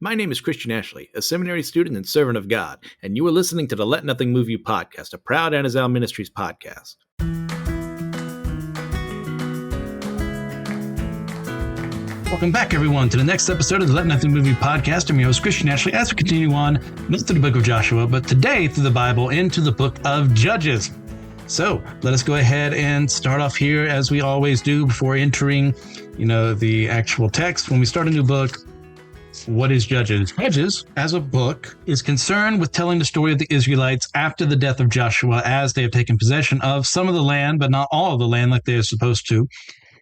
My name is Christian Ashley, a seminary student and servant of God, and you are listening to the Let Nothing Move You podcast, a proud Anazal Ministries podcast. Welcome back, everyone, to the next episode of the Let Nothing Move You podcast. I'm your host, Christian Ashley, as we continue on, not through the book of Joshua, but today through the Bible into the book of Judges. So let us go ahead and start off here as we always do before entering, the actual text. When we start a new book, what is Judges? Judges, as a book, is concerned with telling the story of the Israelites after the death of Joshua, as they have taken possession of some of the land, but not all of the land like they're supposed to.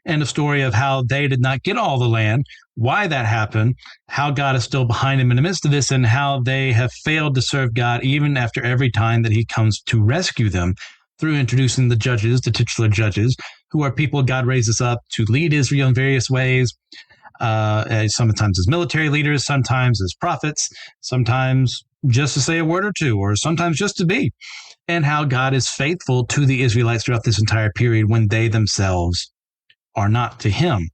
And the story of how they did not get all the land, why that happened, how God is still behind them in the midst of this, and how they have failed to serve God even after every time that he comes to rescue them through introducing the judges, the titular judges, who are people God raises up to lead Israel in various ways, sometimes as military leaders, sometimes as prophets, sometimes just to say a word or two, or sometimes just to be, and how God is faithful to the Israelites throughout this entire period when they themselves are not to him.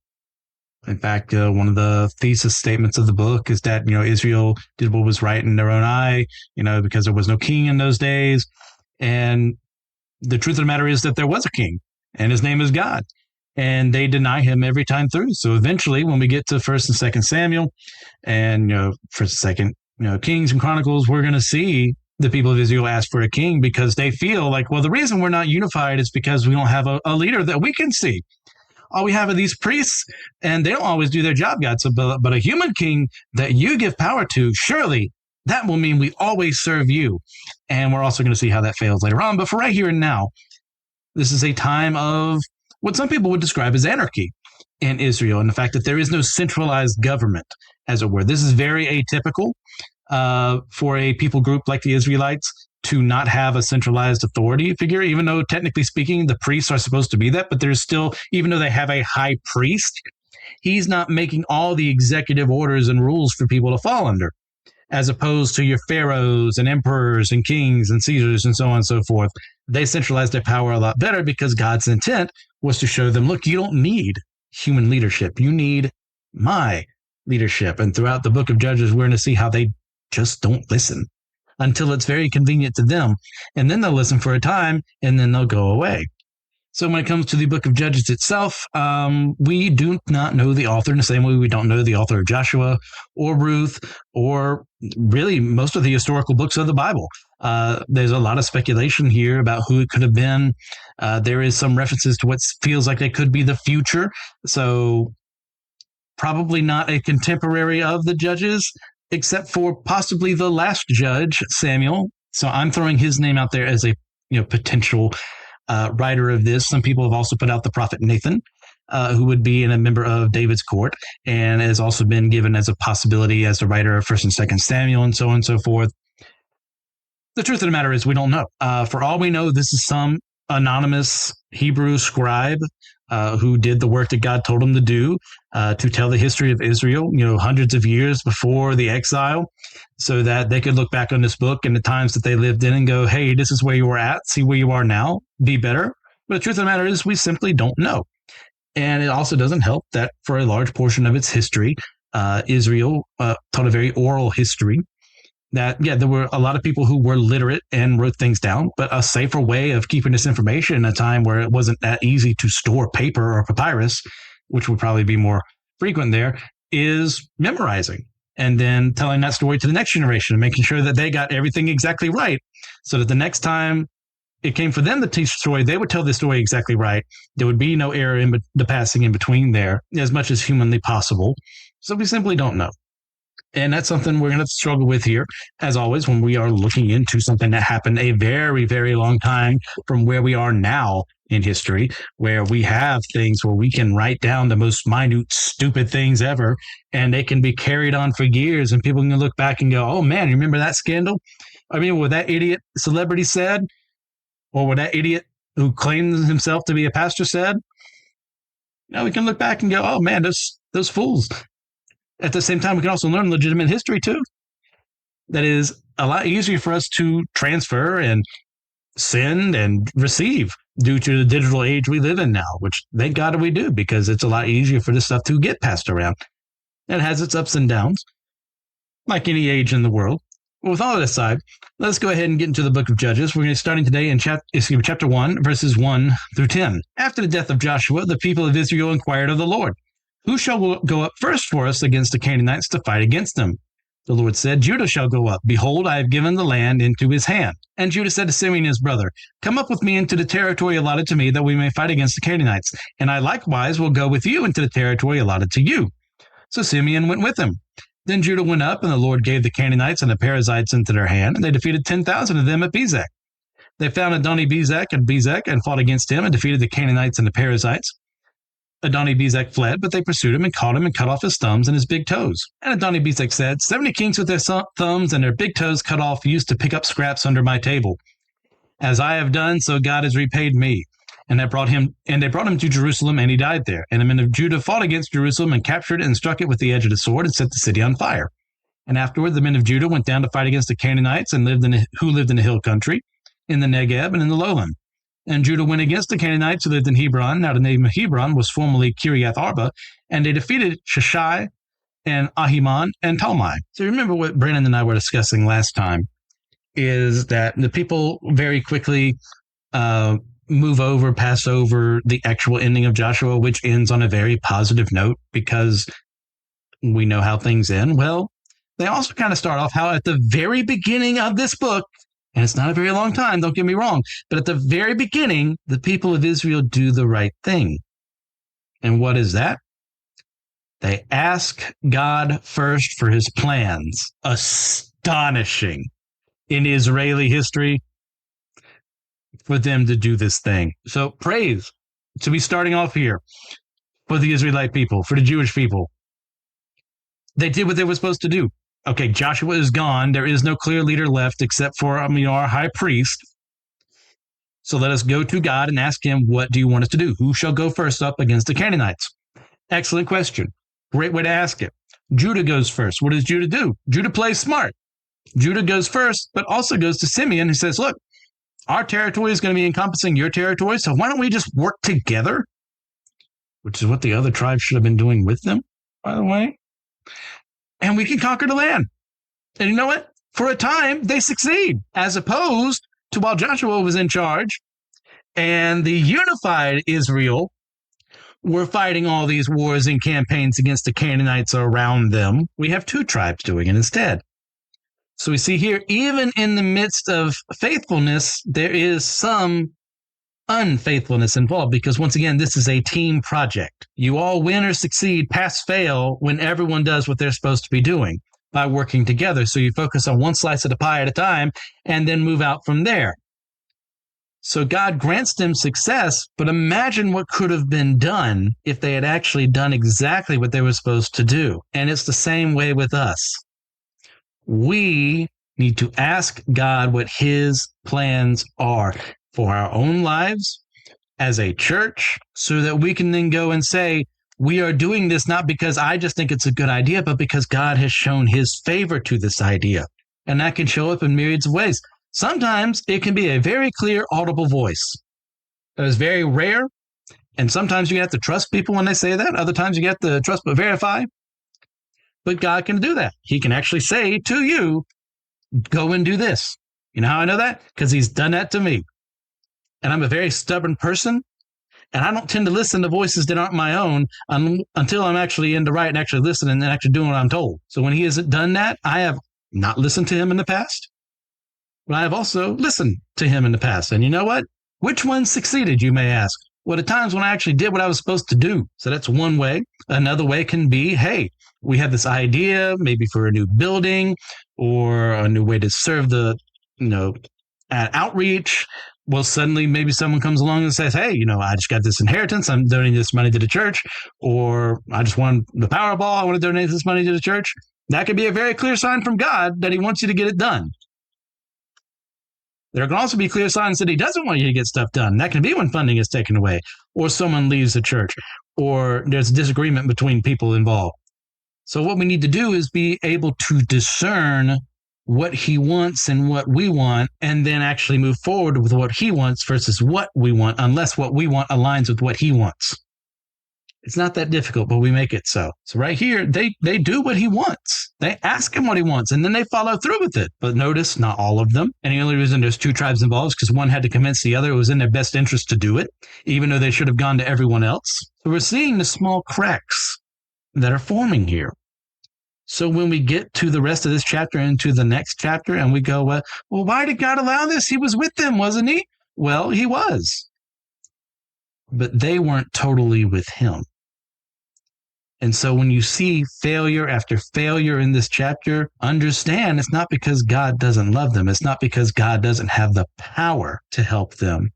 In fact, one of the thesis statements of the book is that, Israel did what was right in their own eye, because there was no king in those days. And the truth of the matter is that there was a king, and his name is God. And they deny him every time through. So eventually, when we get to 1st and 2nd Samuel and, 1st and 2nd, Kings and Chronicles, we're going to see the people of Israel ask for a king because they feel like, well, the reason we're not unified is because we don't have a leader that we can see. All we have are these priests, and they don't always do their job, God. So, but a human king that you give power to, surely that will mean we always serve you. And we're also going to see how that fails later on. But for right here and now, this is a time of what some people would describe as anarchy in Israel, and the fact that there is no centralized government, as it were. This is very atypical for a people group like the Israelites to not have a centralized authority figure, even though technically speaking, the priests are supposed to be that, but there's still, even though they have a high priest, he's not making all the executive orders and rules for people to fall under, as opposed to your pharaohs and emperors and kings and Caesars and so on and so forth. They centralized their power a lot better because God's intent was to show them, look, you don't need human leadership. You need my leadership. And throughout the book of Judges, we're going to see how they just don't listen until it's very convenient to them. And then they'll listen for a time, and then they'll go away. So when it comes to the book of Judges itself, we do not know the author in the same way we don't know the author of Joshua or Ruth or really most of the historical books of the Bible. There's a lot of speculation here about who it could have been. There is some references to what feels like it could be the future. So probably not a contemporary of the judges, except for possibly the last judge, Samuel. So I'm throwing his name out there as a potential writer of this. Some people have also put out the prophet Nathan, who would be a member of David's court, and has also been given as a possibility as the writer of 1st and 2nd Samuel, and so on and so forth. The truth of the matter is we don't know. For all we know, this is some anonymous Hebrew scribe who did the work that God told him to do to tell the history of Israel, hundreds of years before the exile, so that they could look back on this book and the times that they lived in and go, hey, this is where you were at, see where you are now, be better. But the truth of the matter is we simply don't know. And it also doesn't help that for a large portion of its history, Israel taught a very oral history. That, there were a lot of people who were literate and wrote things down, but a safer way of keeping this information in a time where it wasn't that easy to store paper or papyrus, which would probably be more frequent there, is memorizing and then telling that story to the next generation and making sure that they got everything exactly right so that the next time it came for them to teach the story, they would tell the story exactly right. There would be no error in the passing in between there as much as humanly possible. So we simply don't know. And that's something we're going to struggle with here, as always, when we are looking into something that happened a very, very long time from where we are now in history, where we have things where we can write down the most minute, stupid things ever, and they can be carried on for years, and people can look back and go, oh, man, you remember that scandal? I mean, what that idiot celebrity said, or what that idiot who claims himself to be a pastor said? We can look back and go, oh, man, those fools. At the same time, we can also learn legitimate history, too. That is a lot easier for us to transfer and send and receive due to the digital age we live in now, which thank God we do, because it's a lot easier for this stuff to get passed around. It has its ups and downs. like any age in the world. With all that aside, let's go ahead and get into the book of Judges. We're going to be starting today in chapter 1, verses 1 through 10. After the death of Joshua, the people of Israel inquired of the Lord, "Who shall go up first for us against the Canaanites to fight against them?" The Lord said, "Judah shall go up. Behold, I have given the land into his hand." And Judah said to Simeon his brother, "Come up with me into the territory allotted to me, that we may fight against the Canaanites. And I likewise will go with you into the territory allotted to you." So Simeon went with him. Then Judah went up, and the Lord gave the Canaanites and the Perizzites into their hand, and they defeated 10,000 of them at Bezek. They found Adoni-Bezek at Bezek and fought against him and defeated the Canaanites and the Perizzites. Adoni-Bezek fled, but they pursued him and caught him and cut off his thumbs and his big toes. And Adoni-Bezek said, 70 kings with their thumbs and their big toes cut off used to pick up scraps under my table. As I have done, so God has repaid me. And they brought him to Jerusalem, and he died there. And the men of Judah fought against Jerusalem and captured it and struck it with the edge of the sword and set the city on fire. And afterward, the men of Judah went down to fight against the Canaanites who lived in the hill country, in the Negeb and in the lowland. And Judah went against the Canaanites who lived in Hebron. Now the name of Hebron was formerly Kiriath Arba, and they defeated Sheshai and Ahiman and Talmai. So remember what Brandon and I were discussing last time, is that the people very quickly pass over the actual ending of Joshua, which ends on a very positive note because we know how things end. Well, they also kind of start off how at the very beginning of this book, and it's not a very long time, don't get me wrong, but at the very beginning, the people of Israel do the right thing. And what is that? They ask God first for his plans. Astonishing in Israeli history for them to do this thing. So praise to be starting off here for the Israelite people, for the Jewish people. They did what they were supposed to do. Okay, Joshua is gone. There is no clear leader left except for our high priest. So let us go to God and ask him, what do you want us to do? Who shall go first up against the Canaanites? Excellent question. Great way to ask it. Judah goes first. What does Judah do? Judah plays smart. Judah goes first, but also goes to Simeon who says, look, our territory is going to be encompassing your territory, so why don't we just work together? Which is what the other tribes should have been doing with them, by the way. And we can conquer the land. And you know what? For a time, they succeed, as opposed to while Joshua was in charge and the unified Israel were fighting all these wars and campaigns against the Canaanites around them. We have two tribes doing it instead. So we see here, even in the midst of faithfulness, there is some unfaithfulness involved because, once again, this is a team project. You all win or succeed, pass, fail, when everyone does what they're supposed to be doing by working together. So you focus on one slice of the pie at a time and then move out from there. So God grants them success, but imagine what could have been done if they had actually done exactly what they were supposed to do. And it's the same way with us. We need to ask God what his plans are for our own lives as a church so that we can then go and say, we are doing this not because I just think it's a good idea, but because God has shown his favor to this idea. And that can show up in myriads of ways. Sometimes it can be a very clear, audible voice. That is very rare. And sometimes you have to trust people when they say that. Other times you have to trust but verify. But God can do that. He can actually say to you, go and do this. You know how I know that? Because he's done that to me. And I'm a very stubborn person. And I don't tend to listen to voices that aren't my own until I'm actually in the right and actually listening and actually doing what I'm told. So when he hasn't done that, I have not listened to him in the past. But I have also listened to him in the past. And you know what? Which one succeeded, you may ask? Well, at times when I actually did what I was supposed to do. So that's one way. Another way can be, hey, we have this idea, maybe for a new building or a new way to serve the, outreach. Well, suddenly maybe someone comes along and says, hey, I just got this inheritance. I'm donating this money to the church. Or I just won the Powerball. I want to donate this money to the church. That could be a very clear sign from God that he wants you to get it done. There can also be clear signs that he doesn't want you to get stuff done. That can be when funding is taken away, or someone leaves the church, or there's a disagreement between people involved. So what we need to do is be able to discern what he wants and what we want, and then actually move forward with what he wants versus what we want, unless what we want aligns with what he wants. It's not that difficult, but we make it so. So right here, they do what he wants. They ask him what he wants, and then they follow through with it. But notice, not all of them. And the only reason there's two tribes involved is because one had to convince the other it was in their best interest to do it, even though they should have gone to everyone else. So we're seeing the small cracks that are forming here. So when we get to the rest of this chapter into the next chapter and we go, well, why did God allow this? He was with them, wasn't he? Well, he was. But they weren't totally with him. And so when you see failure after failure in this chapter, understand it's not because God doesn't love them. It's not because God doesn't have the power to help them.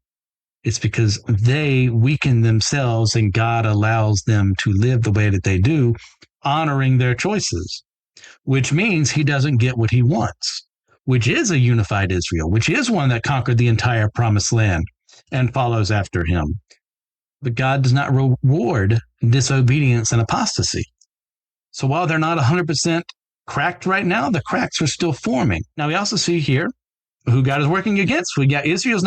It's because they weaken themselves and God allows them to live the way that they do, honoring their choices, which means he doesn't get what he wants, which is a unified Israel, which is one that conquered the entire promised land and follows after him. But God does not reward disobedience and apostasy. So while they're not 100% cracked right now, the cracks are still forming. Now we also see here who God is working against. We got Israel's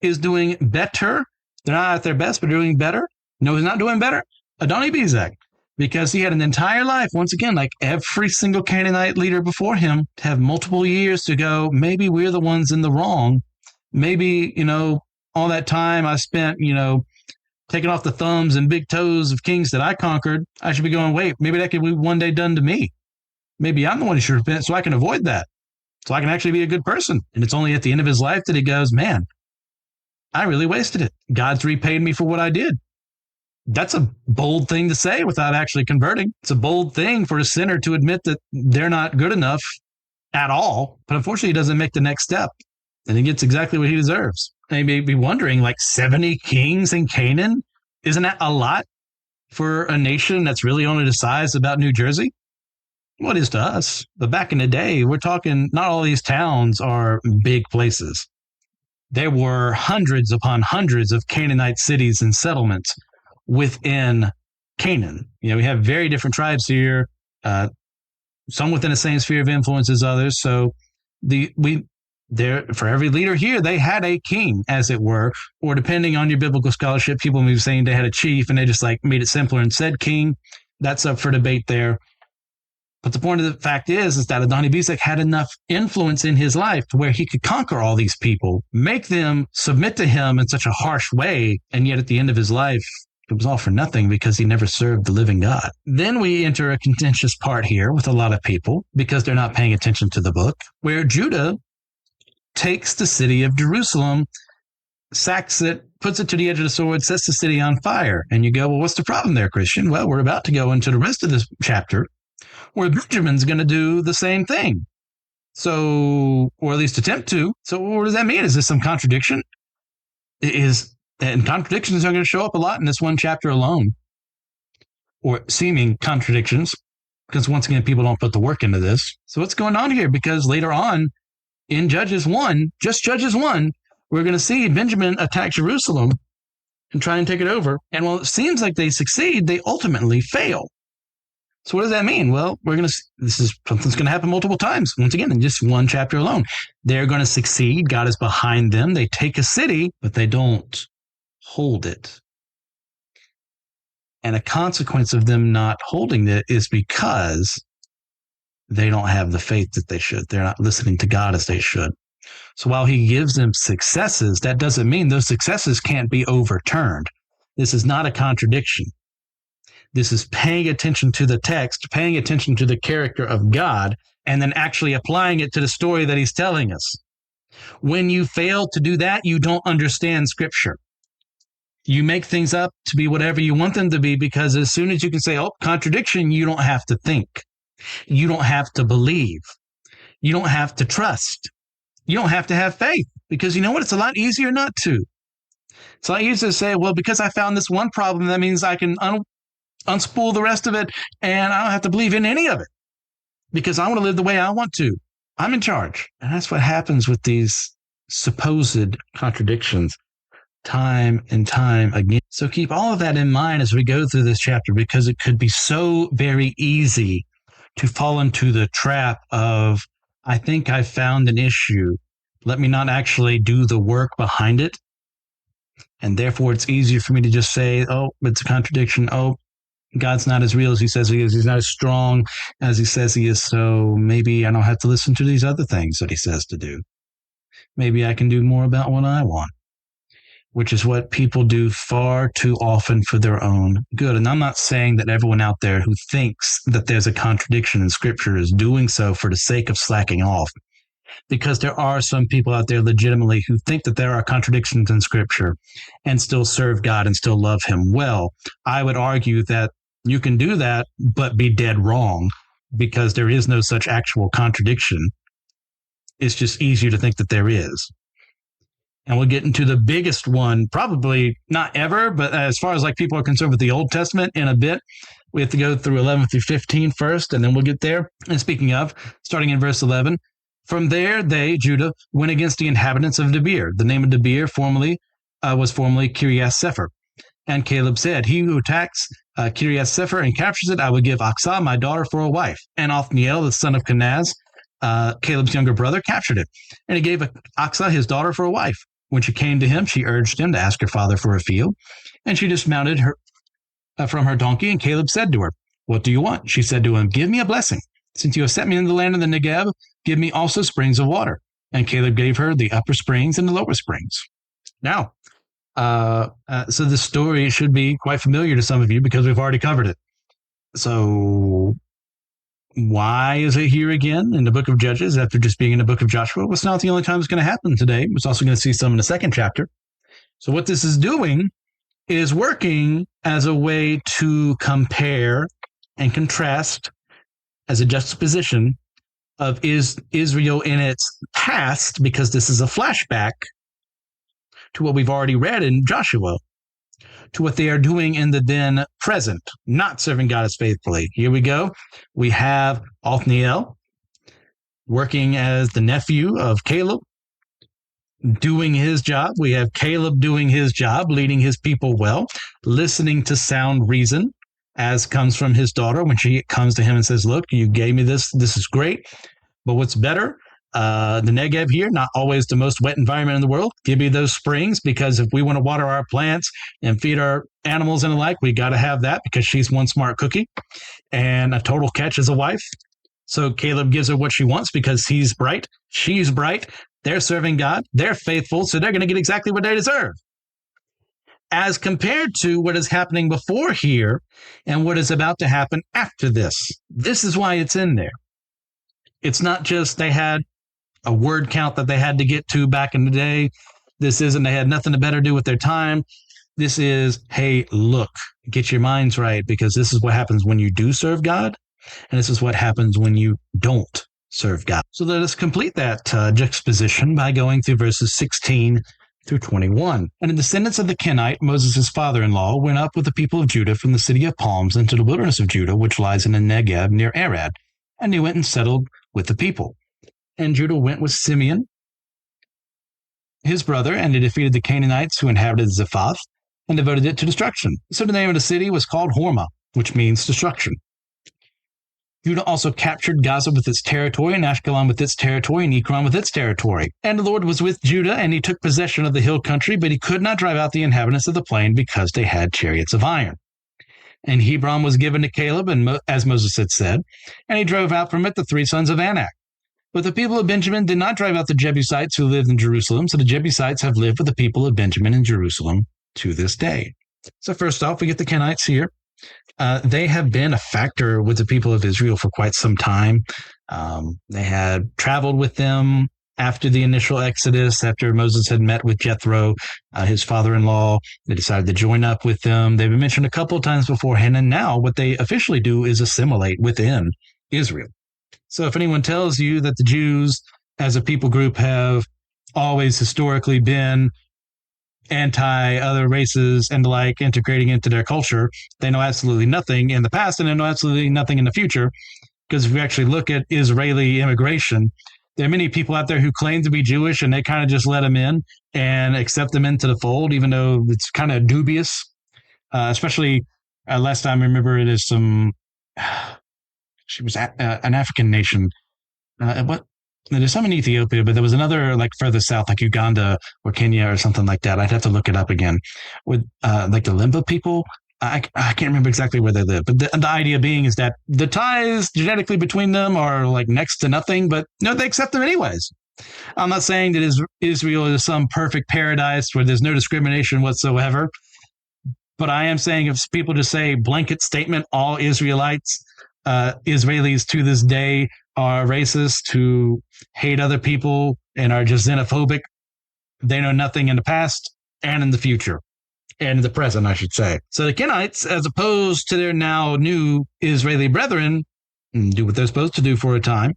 is doing better. They're not at their best, but doing better. No, he's not doing better. Adoni-Bezek, because he had an entire life, once again, like every single Canaanite leader before him, to have multiple years to go, maybe we're the ones in the wrong. Maybe, all that time I spent, taking off the thumbs and big toes of kings that I conquered, I should be going, wait, maybe that could be one day done to me. Maybe I'm the one who should repent so I can avoid that, so I can actually be a good person. And it's only at the end of his life that he goes, man, I really wasted it. God's repaid me for what I did. That's a bold thing to say without actually converting. It's a bold thing for a sinner to admit that they're not good enough at all, but unfortunately he doesn't make the next step, and he gets exactly what he deserves. And you may be wondering, 70 kings in Canaan, isn't that a lot for a nation that's really only the size of about New Jersey? Well, it is to us. But back in the day, we're talking, not all these towns are big places. There were hundreds upon hundreds of Canaanite cities and settlements within Canaan. We have very different tribes here, some within the same sphere of influence as others. So for every leader here, they had a king, as it were, or depending on your biblical scholarship, people may be saying they had a chief and they just made it simpler and said king. That's up for debate there. But the point of the fact is that Adoni-Bezek had enough influence in his life to where he could conquer all these people, make them submit to him in such a harsh way, and yet at the end of his life, it was all for nothing because he never served the living God. Then we enter a contentious part here with a lot of people because they're not paying attention to the book, where Judah takes the city of Jerusalem, sacks it, puts it to the edge of the sword, sets the city on fire. And you go, well, what's the problem there, Christian? Well, we're about to go into the rest of this chapter where Benjamin's going to do the same thing. So, or at least attempt to. So what does that mean? Is this some contradiction? And contradictions are going to show up a lot in this one chapter alone, or seeming contradictions, because once again, people don't put the work into this. So what's going on here? Because later on, in Judges 1, just Judges 1, we're going to see Benjamin attack Jerusalem and try and take it over. And while it seems like they succeed, they ultimately fail. So what does that mean? Well, something's going to happen multiple times. Once again, in just one chapter alone, they're going to succeed. God is behind them. They take a city, but they don't hold it. And a consequence of them not holding it is because they don't have the faith that they should. They're not listening to God as they should. So while he gives them successes, that doesn't mean those successes can't be overturned. This is not a contradiction. This is paying attention to the text, paying attention to the character of God, and then actually applying it to the story that he's telling us. When you fail to do that, you don't understand Scripture. You make things up to be whatever you want them to be, because as soon as you can say, oh, contradiction, you don't have to think. You don't have to believe. You don't have to trust. You don't have to have faith, because you know what? It's a lot easier not to. It's a lot easier to say, well, because I found this one problem, that means I can unspool the rest of it, and I don't have to believe in any of it because I want to live the way I want to. I'm in charge. And that's what happens with these supposed contradictions time and time again. So keep all of that in mind as we go through this chapter, because it could be so very easy to fall into the trap of, I think I found an issue. Let me not actually do the work behind it. And therefore, it's easier for me to just say, oh, it's a contradiction. Oh, God's not as real as he says he is. He's not as strong as he says he is. So maybe I don't have to listen to these other things that he says to do. Maybe I can do more about what I want, which is what people do far too often for their own good. And I'm not saying that everyone out there who thinks that there's a contradiction in scripture is doing so for the sake of slacking off, because there are some people out there legitimately who think that there are contradictions in scripture and still serve God and still love him well. I would argue that you can do that, but be dead wrong, because there is no such actual contradiction. It's just easier to think that there is. And we'll get into the biggest one, probably not ever, but as far as like people are concerned with the Old Testament in a bit, we have to go through 11 through 15 first, and then we'll get there. And speaking of, starting in verse 11, from there they, Judah, went against the inhabitants of Debir. The name of Debir was formerly Kiriath Sepher. And Caleb said, he who attacks Kiriath Sepher and captures it, I will give Aksah, my daughter, for a wife. And Othniel, the son of Kenaz, Caleb's younger brother, captured it. And he gave Aksah his daughter for a wife. When she came to him, she urged him to ask her father for a field. And she dismounted her from her donkey, and Caleb said to her, what do you want? She said to him, give me a blessing. Since you have sent me in the land of the Negeb, give me also springs of water. And Caleb gave her the upper springs and the lower springs. Now, so this story should be quite familiar to some of you because we've already covered it. So why is it here again in the book of Judges after just being in the book of Joshua? Well, it's not the only time it's going to happen today. It's also going to see some in the second chapter. So what this is doing is working as a way to compare and contrast as a juxtaposition of Israel in its past, because this is a flashback to what we've already read in Joshua, to what they are doing in the then present, not serving God as faithfully. Here we go. We have Othniel working as the nephew of Caleb, doing his job. We have Caleb doing his job, leading his people well, listening to sound reason, as comes from his daughter when she comes to him and says, look, you gave me this. This is great. But what's better? The Negev here, not always the most wet environment in the world. Give me those springs, because if we want to water our plants and feed our animals and the like, we got to have that, because she's one smart cookie and a total catch as a wife. So Caleb gives her what she wants because he's bright. She's bright. They're serving God. They're faithful. So they're going to get exactly what they deserve. As compared to what is happening before here and what is about to happen after this. This is why it's in there. It's not just they had a word count that they had to get to back in the day. This isn't they had nothing to better do with their time. This is, hey, look, get your minds right, because this is what happens when you do serve God, and this is what happens when you don't serve God. So let us complete that juxtaposition by going through verses 16 through 21. And the descendants of the Kenite, Moses' father-in-law, went up with the people of Judah from the city of palms into the wilderness of Judah, which lies in the Negeb near Arad. And they went and settled with the people. And Judah went with Simeon, his brother, and they defeated the Canaanites who inhabited Zephath and devoted it to destruction. So the name of the city was called Hormah, which means destruction. Judah also captured Gaza with its territory, and Ashkelon with its territory, and Ekron with its territory. And the Lord was with Judah, and he took possession of the hill country, but he could not drive out the inhabitants of the plain because they had chariots of iron. And Hebron was given to Caleb, and as Moses had said, and he drove out from it the three sons of Anak. But the people of Benjamin did not drive out the Jebusites who lived in Jerusalem, so the Jebusites have lived with the people of Benjamin in Jerusalem to this day. So first off, we get the Kenites here. They have been a factor with the people of Israel for quite some time. They had traveled with them after the initial Exodus, after Moses had met with Jethro, his father-in-law. They decided to join up with them. They've been mentioned a couple of times beforehand, and now what they officially do is assimilate within Israel. So if anyone tells you that the Jews as a people group have always historically been anti other races and the like integrating into their culture, they know absolutely nothing in the past and they know absolutely nothing in the future. Because if you actually look at Israeli immigration, there are many people out there who claim to be Jewish and they kind of just let them in and accept them into the fold, even though it's kind of dubious. Especially last time I remember it is some, she was an African nation. What there's some in Ethiopia, but there was another like further south, like Uganda or Kenya or something like that. I'd have to look it up again. With like the Limba people, I can't remember exactly where they live, but the idea being is that the ties genetically between them are like next to nothing, but no, they accept them anyways. I'm not saying that Israel is some perfect paradise where there's no discrimination whatsoever, but I am saying if people just say blanket statement, all Israelites, Israelis to this day are racist, who hate other people, and are just xenophobic, they know nothing in the past and in the future. And in the present, I should say. So the Kenites, as opposed to their now new Israeli brethren, do what they're supposed to do for a time.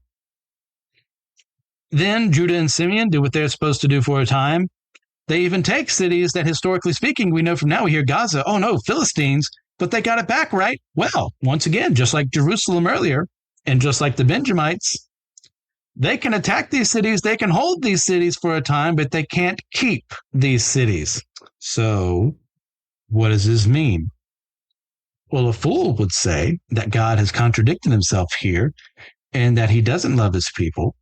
Then Judah and Simeon do what they're supposed to do for a time. They even take cities that, historically speaking, we know from now, we hear Gaza, oh no, Philistines, but they got it back, right? Well, once again, just like Jerusalem earlier, and just like the Benjamites, they can attack these cities, they can hold these cities for a time, but they can't keep these cities. So what does this mean? Well, a fool would say that God has contradicted himself here and that he doesn't love his people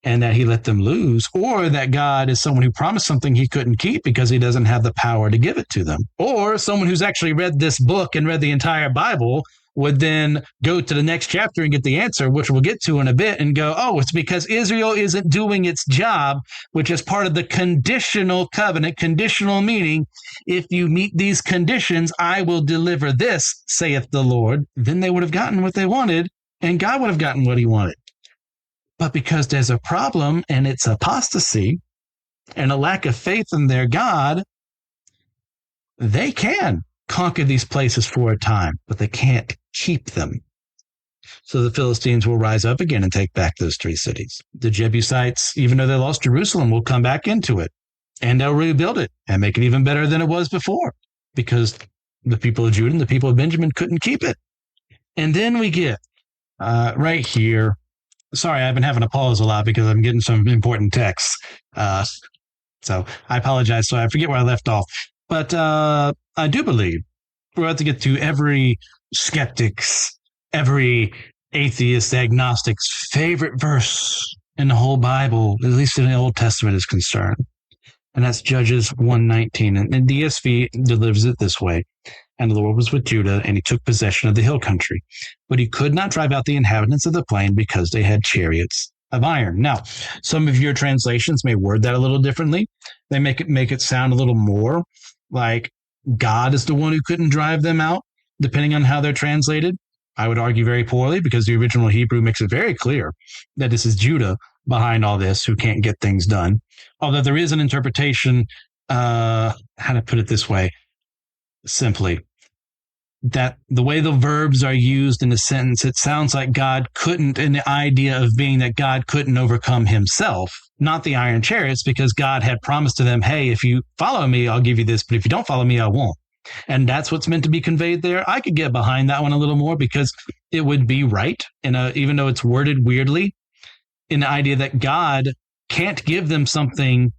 and that he let them lose, or that God is someone who promised something he couldn't keep because he doesn't have the power to give it to them. Or someone who's actually read this book and read the entire Bible would then go to the next chapter and get the answer, which we'll get to in a bit, and go, oh, it's because Israel isn't doing its job, which is part of the conditional covenant. Conditional meaning, if you meet these conditions, I will deliver this, saith the Lord. Then they would have gotten what they wanted, and God would have gotten what he wanted. But because there's a problem, and it's apostasy and a lack of faith in their God, they can conquer these places for a time, but they can't keep them. So the Philistines will rise up again and take back those three cities. The Jebusites, even though they lost Jerusalem, will come back into it, and they'll rebuild it and make it even better than it was before, because the people of Judah and the people of Benjamin couldn't keep it. And then we get right here. Sorry, I've been having to pause a lot because I'm getting some important texts. So I apologize. So I forget where I left off. But I do believe we're about to get to every skeptic's, every atheist, agnostic's favorite verse in the whole Bible, at least in the Old Testament, is concerned. And that's Judges 1:19. And DSV delivers it this way. And the Lord was with Judah, and he took possession of the hill country. But he could not drive out the inhabitants of the plain because they had chariots of iron. Now, some of your translations may word that a little differently. They make it sound a little more like God is the one who couldn't drive them out, depending on how they're translated. I would argue very poorly, because the original Hebrew makes it very clear that this is Judah behind all this, who can't get things done. Although there is an interpretation, how to put it this way, simply, that the way the verbs are used in the sentence, it sounds like God couldn't, in the idea of being that God couldn't overcome himself, not the iron chariots, because God had promised to them, hey, if you follow me, I'll give you this, but if you don't follow me, I won't. And that's what's meant to be conveyed there. I could get behind that one a little more, because it would be right, even though it's worded weirdly, in the idea that God can't give them something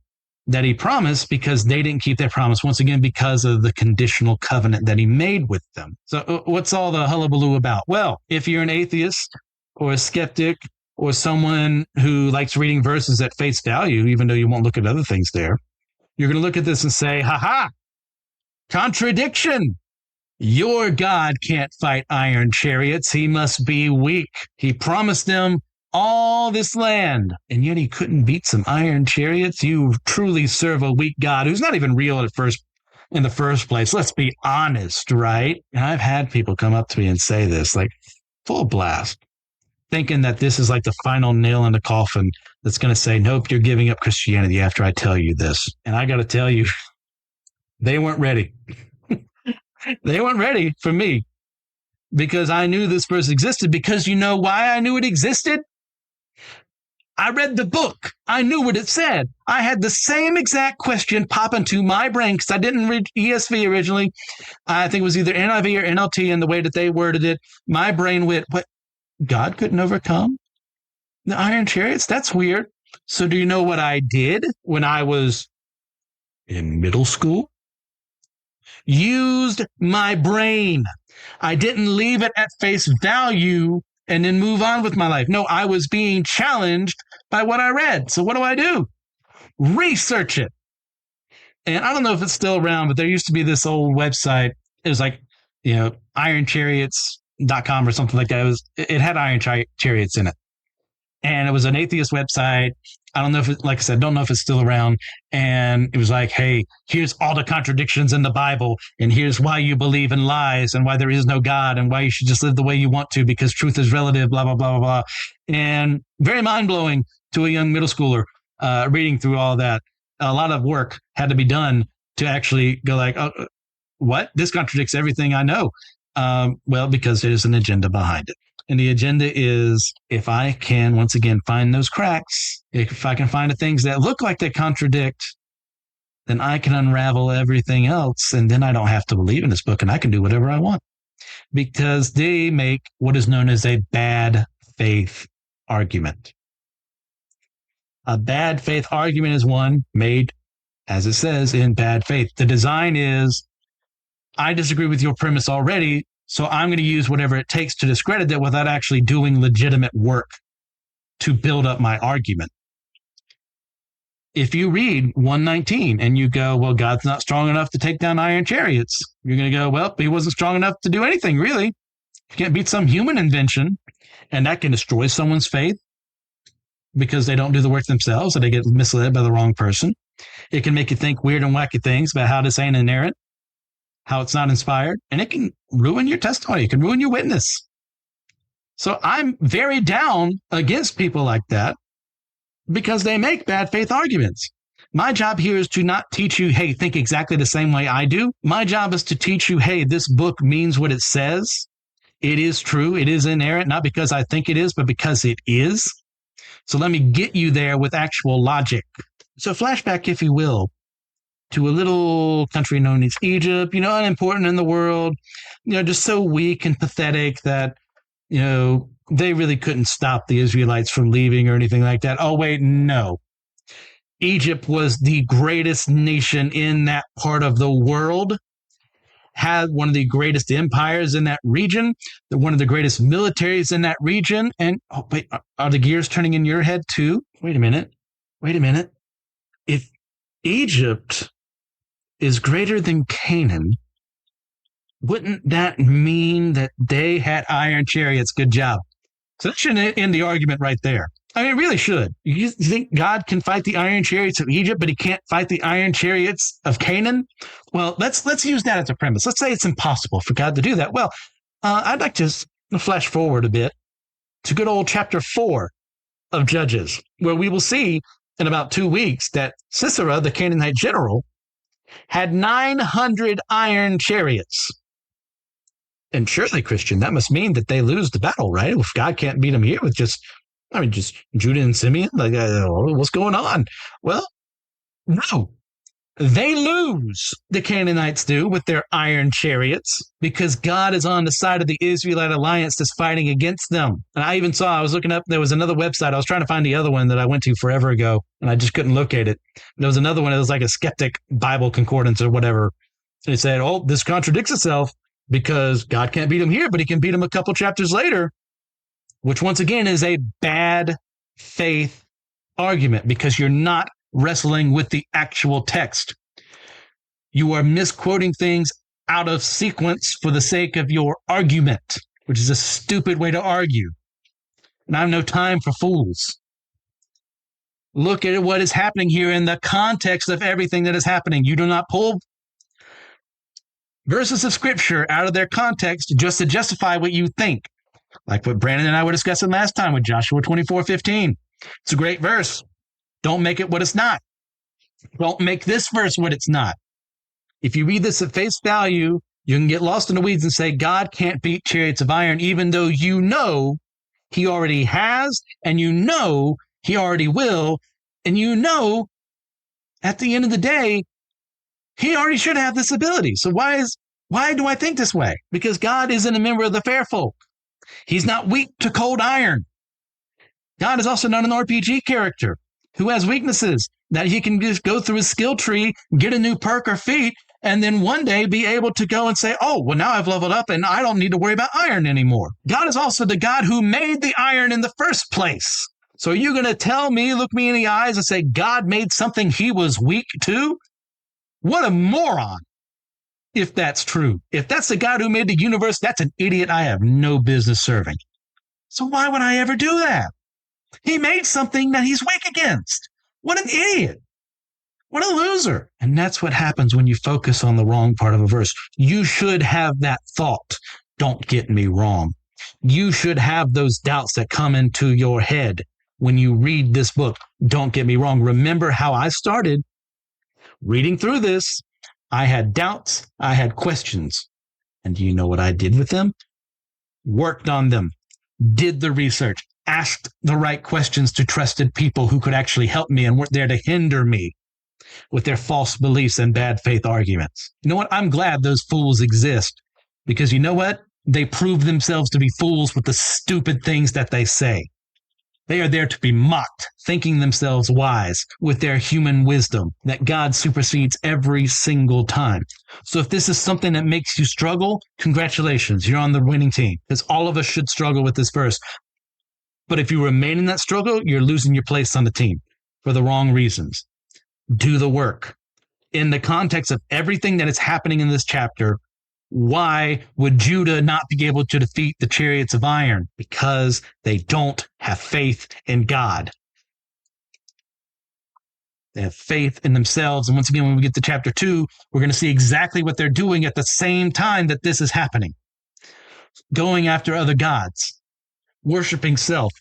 that he promised because they didn't keep their promise, once again, because of the conditional covenant that he made with them. So what's all the hullabaloo about? Well, if you're an atheist or a skeptic or someone who likes reading verses at face value, even though you won't look at other things there, you're going to look at this and say, ha, contradiction. Your God can't fight iron chariots. He must be weak. He promised them all this land, and yet he couldn't beat some iron chariots. You truly serve a weak God who's not even real in the first place. Let's be honest, right? And I've had people come up to me and say this, like full blast, thinking that this is like the final nail in the coffin that's going to say, nope, you're giving up Christianity after I tell you this. And I got to tell you, they weren't ready. They weren't ready for me, because I knew this verse existed. Because you know why I knew it existed? I read the book. I knew what it said. I had the same exact question pop into my brain, because I didn't read ESV originally. I think it was either NIV or NLT, and the way that they worded it, my brain went, what? God couldn't overcome the iron chariots? That's weird. So do you know what I did when I was in middle school? Used my brain. I didn't leave it at face value and then move on with my life. No, I was being challenged by what I read. So what do? Research it. And I don't know if it's still around, but there used to be this old website. It was like, ironchariots.com or something like that. It had Iron Chariots in it. And it was an atheist website. I don't know if like I said, don't know if it's still around. And it was like, hey, here's all the contradictions in the Bible. And here's why you believe in lies and why there is no God and why you should just live the way you want to because truth is relative, blah, blah, blah, blah, blah. And very mind blowing to a young middle schooler reading through all that. A lot of work had to be done to actually go like, oh, what? This contradicts everything I know. Well, because there's an agenda behind it. And the agenda is if I can, once again, find those cracks, if I can find the things that look like they contradict, then I can unravel everything else. And then I don't have to believe in this book and I can do whatever I want because they make what is known as a bad faith argument. A bad faith argument is one made, as it says, in bad faith. The design is, I disagree with your premise already, so I'm going to use whatever it takes to discredit it without actually doing legitimate work to build up my argument. If you read 119 and you go, well, God's not strong enough to take down iron chariots, you're going to go, well, he wasn't strong enough to do anything, really. You can't beat some human invention, and that can destroy someone's faith because they don't do the work themselves or they get misled by the wrong person. It can make you think weird and wacky things about how this ain't inerrant, how it's not inspired, and it can ruin your testimony. It can ruin your witness. So I'm very down against people like that because they make bad faith arguments. My job here is to not teach you, hey, think exactly the same way I do. My job is to teach you, hey, this book means what it says. It is true. It is inerrant, not because I think it is, but because it is. So let me get you there with actual logic. So flashback, if you will, to a little country known as Egypt, unimportant in the world, just so weak and pathetic that, they really couldn't stop the Israelites from leaving or anything like that. Oh, wait, no. Egypt was the greatest nation in that part of the world, had one of the greatest empires in that region, one of the greatest militaries in that region. And, oh, wait, are the gears turning in your head too? Wait a minute. If Egypt is greater than Canaan, wouldn't that mean that they had iron chariots? Good job. So that should end the argument right there. I mean, it really should. You think God can fight the iron chariots of Egypt, but he can't fight the iron chariots of Canaan? Well, let's use that as a premise. Let's say it's impossible for God to do that. Well, I'd like to flash forward a bit to good old chapter 4 of Judges, where we will see in about 2 weeks that Sisera, the Canaanite general, had 900 iron chariots. And surely, Christian, that must mean that they lose the battle, right? If God can't beat them here with just Judah and Simeon, what's going on? Well, no. They lose, the Canaanites do, with their iron chariots, because God is on the side of the Israelite alliance that's fighting against them. And I was looking up, there was another website. I was trying to find the other one that I went to forever ago, and I just couldn't locate it. There was another one that was like a skeptic Bible concordance or whatever. And it said, oh, this contradicts itself because God can't beat him here, but he can beat him a couple chapters later, which once again is a bad faith argument because you're not wrestling with the actual text. You are misquoting things out of sequence for the sake of your argument, which is a stupid way to argue. And I have no time for fools. Look at what is happening here in the context of everything that is happening. You do not pull verses of scripture out of their context just to justify what you think. Like what Brandon and I were discussing last time with Joshua 24:15. It's a great verse. Don't make it what it's not. Don't make this verse what it's not. If you read this at face value, you can get lost in the weeds and say God can't beat chariots of iron, even though you know he already has, and you know he already will, and you know at the end of the day, he already should have this ability. So why do I think this way? Because God isn't a member of the fair folk. He's not weak to cold iron. God is also not an RPG character who has weaknesses that he can just go through his skill tree, get a new perk or feat, and then one day be able to go and say, oh, well, now I've leveled up and I don't need to worry about iron anymore. God is also the God who made the iron in the first place. So are you going to tell me, look me in the eyes and say God made something he was weak to? What a moron. If that's true. If that's the God who made the universe, that's an idiot I have no business serving. So why would I ever do that? He made something that he's weak against. What an idiot. What a loser. And that's what happens when you focus on the wrong part of a verse. You should have that thought. Don't get me wrong. You should have those doubts that come into your head when you read this book. Don't get me wrong. Remember how I started reading through this. I had doubts. I had questions. And do you know what I did with them? Worked on them, did the research, asked the right questions to trusted people who could actually help me and weren't there to hinder me with their false beliefs and bad faith arguments. You know what? I'm glad those fools exist because you know what? They prove themselves to be fools with the stupid things that they say. They are there to be mocked, thinking themselves wise with their human wisdom that God supersedes every single time. So if this is something that makes you struggle, congratulations, you're on the winning team because all of us should struggle with this verse. But if you remain in that struggle, you're losing your place on the team for the wrong reasons. Do the work. In the context of everything that is happening in this chapter, why would Judah not be able to defeat the chariots of iron? Because they don't have faith in God. They have faith in themselves. And once again, when we get to chapter 2, we're going to see exactly what they're doing at the same time that this is happening. Going after other gods, worshiping self,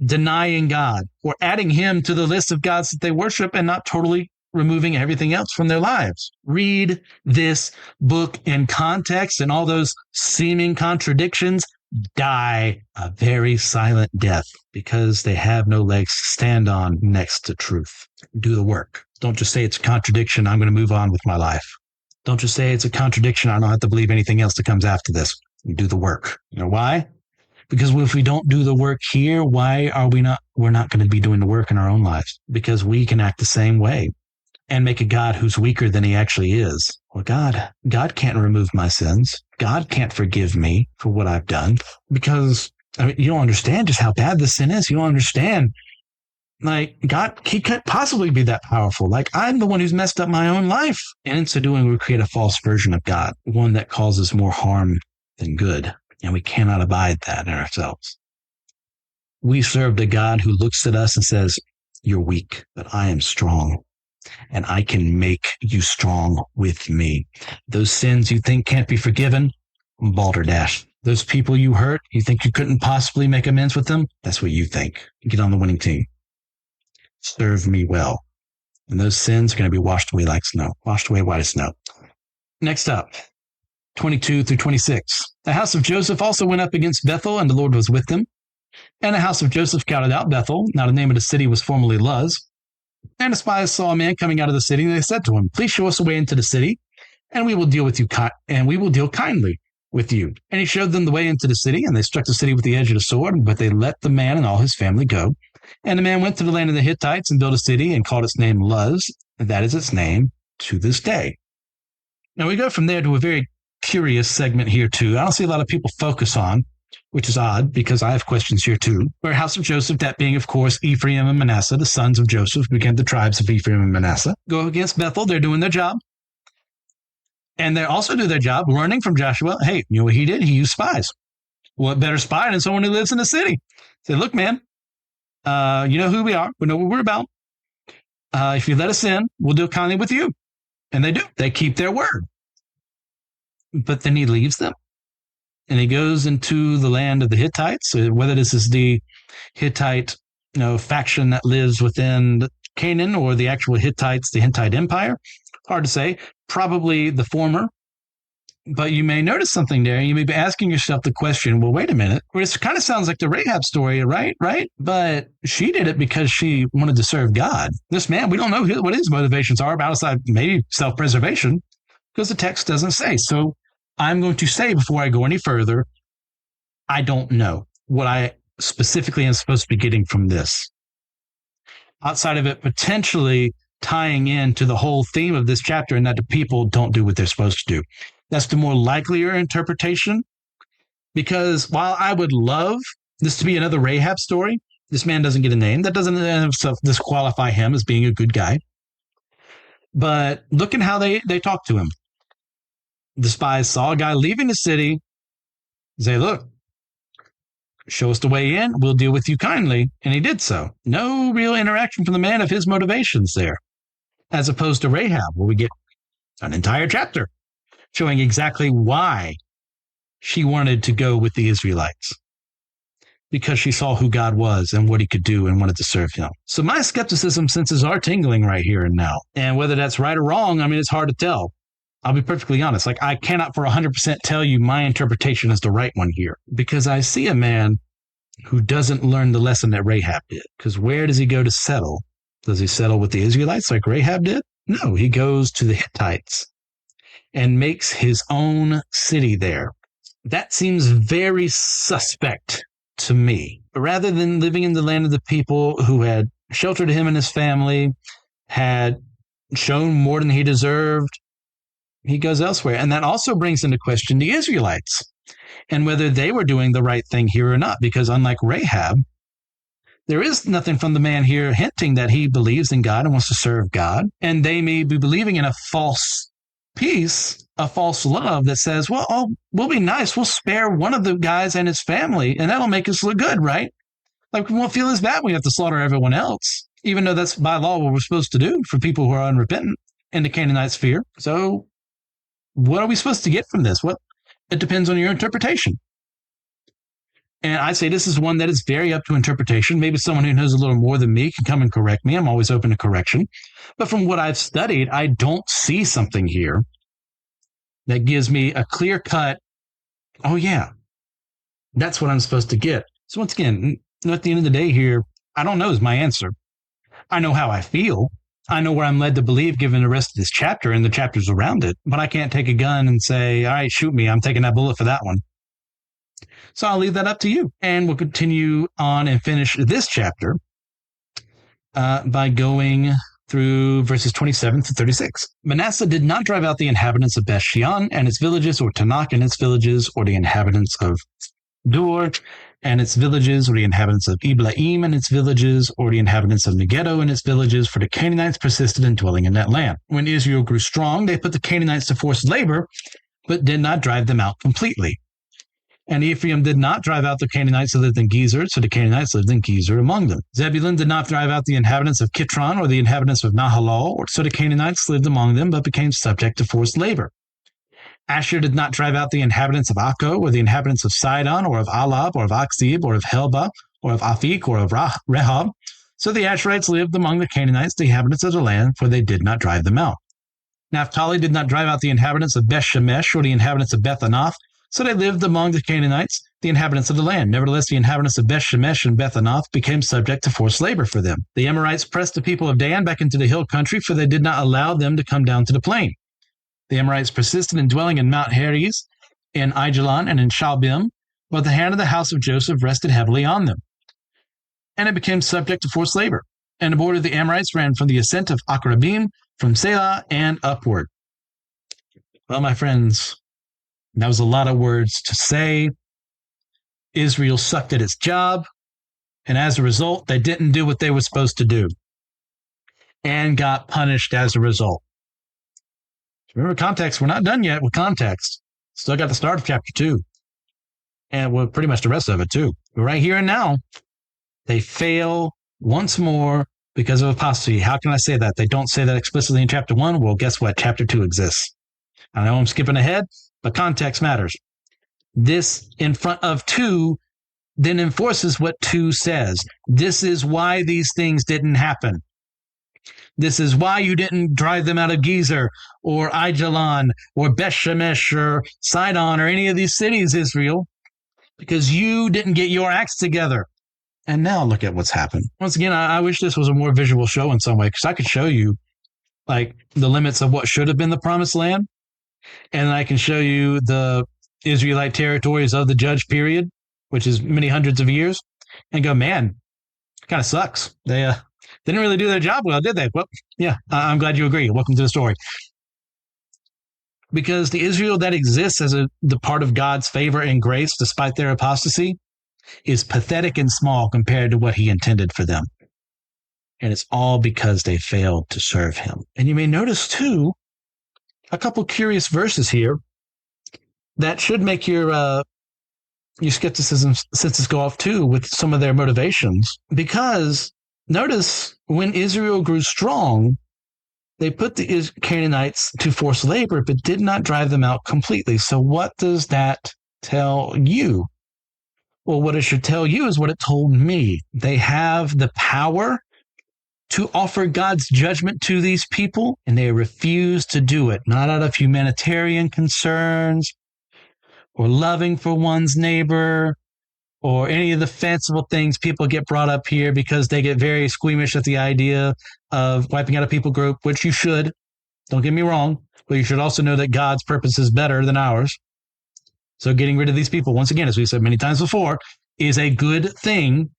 denying God, or adding him to the list of gods that they worship and not totally removing everything else from their lives. Read this book in context and all those seeming contradictions die a very silent death because they have no legs to stand on next to truth. Do the work. Don't just say it's a contradiction. I'm going to move on with my life. Don't just say it's a contradiction. I don't have to believe anything else that comes after this. Do the work. You know why? Because if we don't do the work here, why are we not? We're not going to be doing the work in our own lives because we can act the same way and make a God who's weaker than he actually is. Well, God can't remove my sins. God can't forgive me for what I've done because you don't understand just how bad the sin is. You don't understand. Like God, he can't possibly be that powerful. Like I'm the one who's messed up my own life. And in so doing, we create a false version of God, one that causes more harm than good. And we cannot abide that in ourselves. We serve a God who looks at us and says, you're weak, but I am strong. And I can make you strong with me. Those sins you think can't be forgiven, balderdash. Those people you hurt, you think you couldn't possibly make amends with them? That's what you think. Get on the winning team. Serve me well. And those sins are going to be washed away like snow, washed away white as snow. Next up, 22 through 26. The house of Joseph also went up against Bethel, and the Lord was with them. And the house of Joseph scouted out Bethel. Now the name of the city was formerly Luz. And the spies saw a man coming out of the city, and they said to him, please show us a way into the city, and we will deal kindly with you. And he showed them the way into the city, and they struck the city with the edge of the sword, but they let the man and all his family go. And the man went to the land of the Hittites and built a city and called its name Luz, and that is its name to this day. Now we go from there to a very curious segment here too. I don't see a lot of people focus on, which is odd because I have questions here too. Where house of Joseph, that being, of course, Ephraim and Manasseh, the sons of Joseph, became the tribes of Ephraim and Manasseh, go against Bethel. They're doing their job. And they also do their job learning from Joshua. Hey, you know what he did? He used spies. What better spy than someone who lives in the city? Say, look, man, you know who we are. We know what we're about. If you let us in, we'll deal kindly with you. And they do. They keep their word. But then he leaves them. And he goes into the land of the Hittites, whether this is the Hittite, faction that lives within Canaan or the actual Hittites, the Hittite Empire. Hard to say. Probably the former. But you may notice something there. You may be asking yourself the question, well, wait a minute. This kind of sounds like the Rahab story, right? But she did it because she wanted to serve God. This man, we don't know what his motivations are, outside maybe self-preservation, because the text doesn't say. So I'm going to say before I go any further, I don't know what I specifically am supposed to be getting from this. Outside of it potentially tying into the whole theme of this chapter and that the people don't do what they're supposed to do. That's the more likelier interpretation, because while I would love this to be another Rahab story, This man doesn't get a name. That doesn't in and of itself disqualify him as being a good guy. But look at how they talk to him. The spies saw a guy leaving the city. Say, look, show us the way in. We'll deal with you kindly. And he did so. No real interaction from the man of his motivations there. As opposed to Rahab, where we get an entire chapter showing exactly why she wanted to go with the Israelites. Because she saw who God was and what he could do and wanted to serve him. So my skepticism senses are tingling right here and now. And whether that's right or wrong, I mean, it's hard to tell. I'll be perfectly honest. Like, I cannot for 100% tell you my interpretation is the right one here, because I see a man who doesn't learn the lesson that Rahab did. Because where does he go to settle? Does he settle with the Israelites like Rahab did? No, he goes to the Hittites and makes his own city there. That seems very suspect to me. Rather than living in the land of the people who had sheltered him and his family, had shown more than he deserved, he goes elsewhere. And that also brings into question the Israelites and whether they were doing the right thing here or not, because unlike Rahab, there is nothing from the man here hinting that he believes in God and wants to serve God. And they may be believing in a false peace, a false love that says, well, we'll be nice. We'll spare one of the guys and his family, and that'll make us look good, right? Like, we won't feel as bad when we have to slaughter everyone else, even though that's by law what we're supposed to do for people who are unrepentant in the Canaanite sphere. So what are we supposed to get from this? It depends on your interpretation. And I say this is one that is very up to interpretation. Maybe someone who knows a little more than me can come and correct me. I'm always open to correction. But from what I've studied, I don't see something here that gives me a clear cut, oh yeah, that's what I'm supposed to get. So once again, at the end of the day here, I don't know is my answer. I know how I feel. I know where I'm led to believe given the rest of this chapter and the chapters around it, but I can't take a gun and say, all right, shoot me. I'm taking that bullet for that one. So I'll leave that up to you. And we'll continue on and finish this chapter by going through verses 27 to 36. Manasseh did not drive out the inhabitants of Beth-shean and its villages, or Tanakh and its villages, or the inhabitants of Dor and its villages, or the inhabitants of Iblaim and its villages, or the inhabitants of Megiddo and its villages, for the Canaanites persisted in dwelling in that land. When Israel grew strong, they put the Canaanites to forced labor, but did not drive them out completely. And Ephraim did not drive out the Canaanites who lived in Gezer, so the Canaanites lived in Gezer among them. Zebulun did not drive out the inhabitants of Kitron or the inhabitants of Nahalal, so the Canaanites lived among them, but became subject to forced labor. Asher did not drive out the inhabitants of Akko, or the inhabitants of Sidon, or of Alab, or of Akzib, or of Helba, or of Afik, or of Rehob. So the Asherites lived among the Canaanites, the inhabitants of the land, for they did not drive them out. Naphtali did not drive out the inhabitants of Beth-shemesh, or the inhabitants of Beth-anath, so they lived among the Canaanites, the inhabitants of the land. Nevertheless, the inhabitants of Beth-shemesh and Beth-anath became subject to forced labor for them. The Amorites pressed the people of Dan back into the hill country, for they did not allow them to come down to the plain. The Amorites persisted in dwelling in Mount Heres, in Aijalon, and in Shalbim, but the hand of the house of Joseph rested heavily on them. And it became subject to forced labor. And the border of the Amorites ran from the ascent of Akrabim, from Selah, and upward. Well, my friends, that was a lot of words to say. Israel sucked at its job, and as a result, they didn't do what they were supposed to do, and got punished as a result. Remember, context, we're not done yet with context. Still got the start of chapter 2, and well, pretty much the rest of it too. But right here and now, they fail once more because of apostasy. How can I say that? They don't say that explicitly in chapter 1. Well, guess what? Chapter 2 exists. I know I'm skipping ahead, but context matters. This in front of 2 then enforces what 2 says. This is why these things didn't happen. This is why you didn't drive them out of Gezer or Aijalon or Beth-shemesh or Sidon or any of these cities, Israel, because you didn't get your acts together. And now look at what's happened. Once again, I wish this was a more visual show in some way, because I could show you like the limits of what should have been the promised land. And I can show you the Israelite territories of the judge period, which is many hundreds of years, and go, man, it kind of sucks. They didn't really do their job well, did they? Well, yeah, I'm glad you agree. Welcome to the story. Because the Israel that exists as the part of God's favor and grace, despite their apostasy, is pathetic and small compared to what he intended for them. And it's all because they failed to serve him. And you may notice, too, a couple curious verses here that should make your skepticism senses go off, too, with some of their motivations. Because notice when Israel grew strong, they put the Canaanites to forced labor, but did not drive them out completely. So what does that tell you? Well, what it should tell you is what it told me. They have the power to offer God's judgment to these people, and they refuse to do it, not out of humanitarian concerns or loving for one's neighbor or any of the fanciful things people get brought up here because they get very squeamish at the idea of wiping out a people group, which you should. Don't get me wrong, but you should also know that God's purpose is better than ours. So getting rid of these people, once again, as we said many times before, is a good thing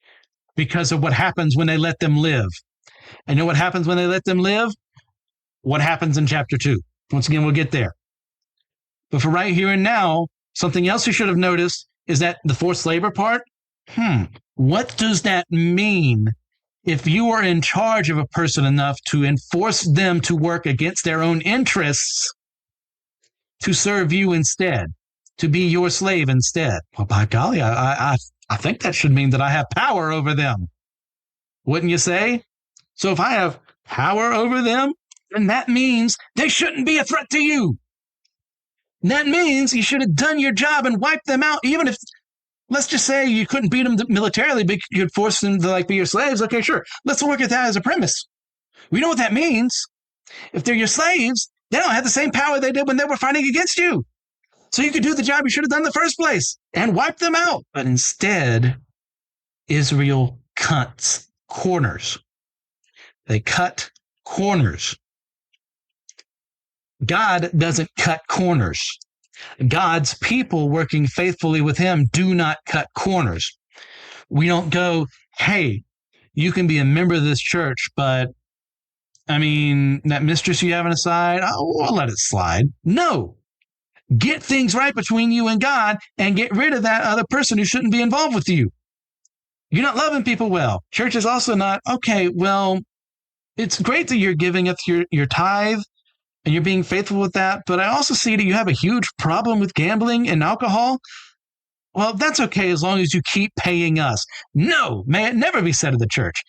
because of what happens when they let them live. And you know what happens when they let them live? What happens in chapter 2? Once again, we'll get there. But for right here and now, something else you should have noticed is that the forced labor part. What does that mean if you are in charge of a person enough to enforce them to work against their own interests to serve you instead, to be your slave instead? Well, by golly, I think that should mean that I have power over them. Wouldn't you say? So if I have power over them, then that means they shouldn't be a threat to you. And that means you should have done your job and wiped them out, even if, let's just say you couldn't beat them militarily, but you'd force them to be your slaves. Okay, sure. Let's look at that as a premise. We know what that means. If they're your slaves, they don't have the same power they did when they were fighting against you. So you could do the job you should have done in the first place and wipe them out. But instead, Israel cuts corners. They cut corners. God doesn't cut corners. God's people working faithfully with him do not cut corners. We don't go, hey, you can be a member of this church, but that mistress you have on the side, we'll let it slide. No. Get things right between you and God and get rid of that other person who shouldn't be involved with you. You're not loving people well. Church is also not, okay, well, it's great that you're giving us your tithe and you're being faithful with that, but I also see that you have a huge problem with gambling and alcohol. Well, that's okay as long as you keep paying us. No, may it never be said of the church.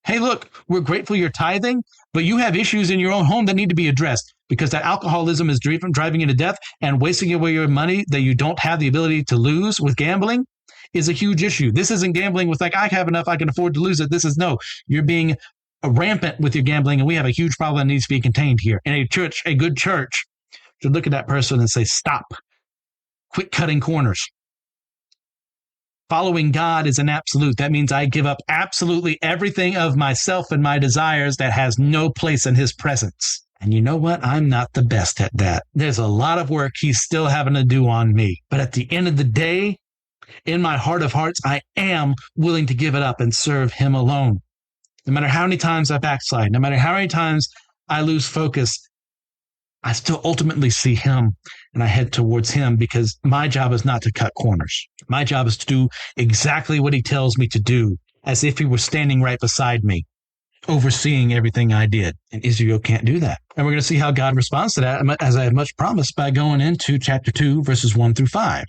Hey, look, we're grateful you're tithing, but you have issues in your own home that need to be addressed because that alcoholism is driving you to death, and wasting away your money that you don't have the ability to lose with gambling is a huge issue. This isn't gambling with I have enough, I can afford to lose it. This is no, you're being rampant with your gambling, and we have a huge problem that needs to be contained here. And a good church should look at that person and say, stop, quit cutting corners. Following God is an absolute. That means I give up absolutely everything of myself and my desires that has no place in his presence. And you know what? I'm not the best at that. There's a lot of work he's still having to do on me. But at the end of the day, in my heart of hearts, I am willing to give it up and serve him alone. No matter how many times I backslide, no matter how many times I lose focus, I still ultimately see him and I head towards him because my job is not to cut corners. My job is to do exactly what he tells me to do, as if he were standing right beside me, overseeing everything I did. And Israel can't do that. And we're going to see how God responds to that, as I had much promised, by going into chapter 2, verses 1 through 5.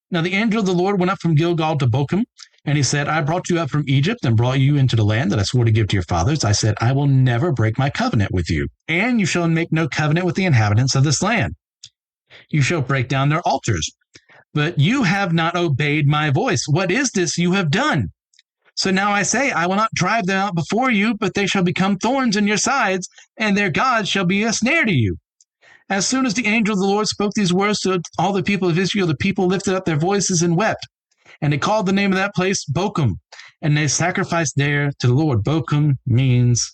Now the angel of the Lord went up from Gilgal to Bochum, and he said, I brought you up from Egypt and brought you into the land that I swore to give to your fathers. I said, I will never break my covenant with you, and you shall make no covenant with the inhabitants of this land. You shall break down their altars, but you have not obeyed my voice. What is this you have done? So now I say, I will not drive them out before you, but they shall become thorns in your sides, and their gods shall be a snare to you. As soon as the angel of the Lord spoke these words to all the people of Israel, the people lifted up their voices and wept. And they called the name of that place Bochum, and they sacrificed there to the Lord. Bochum means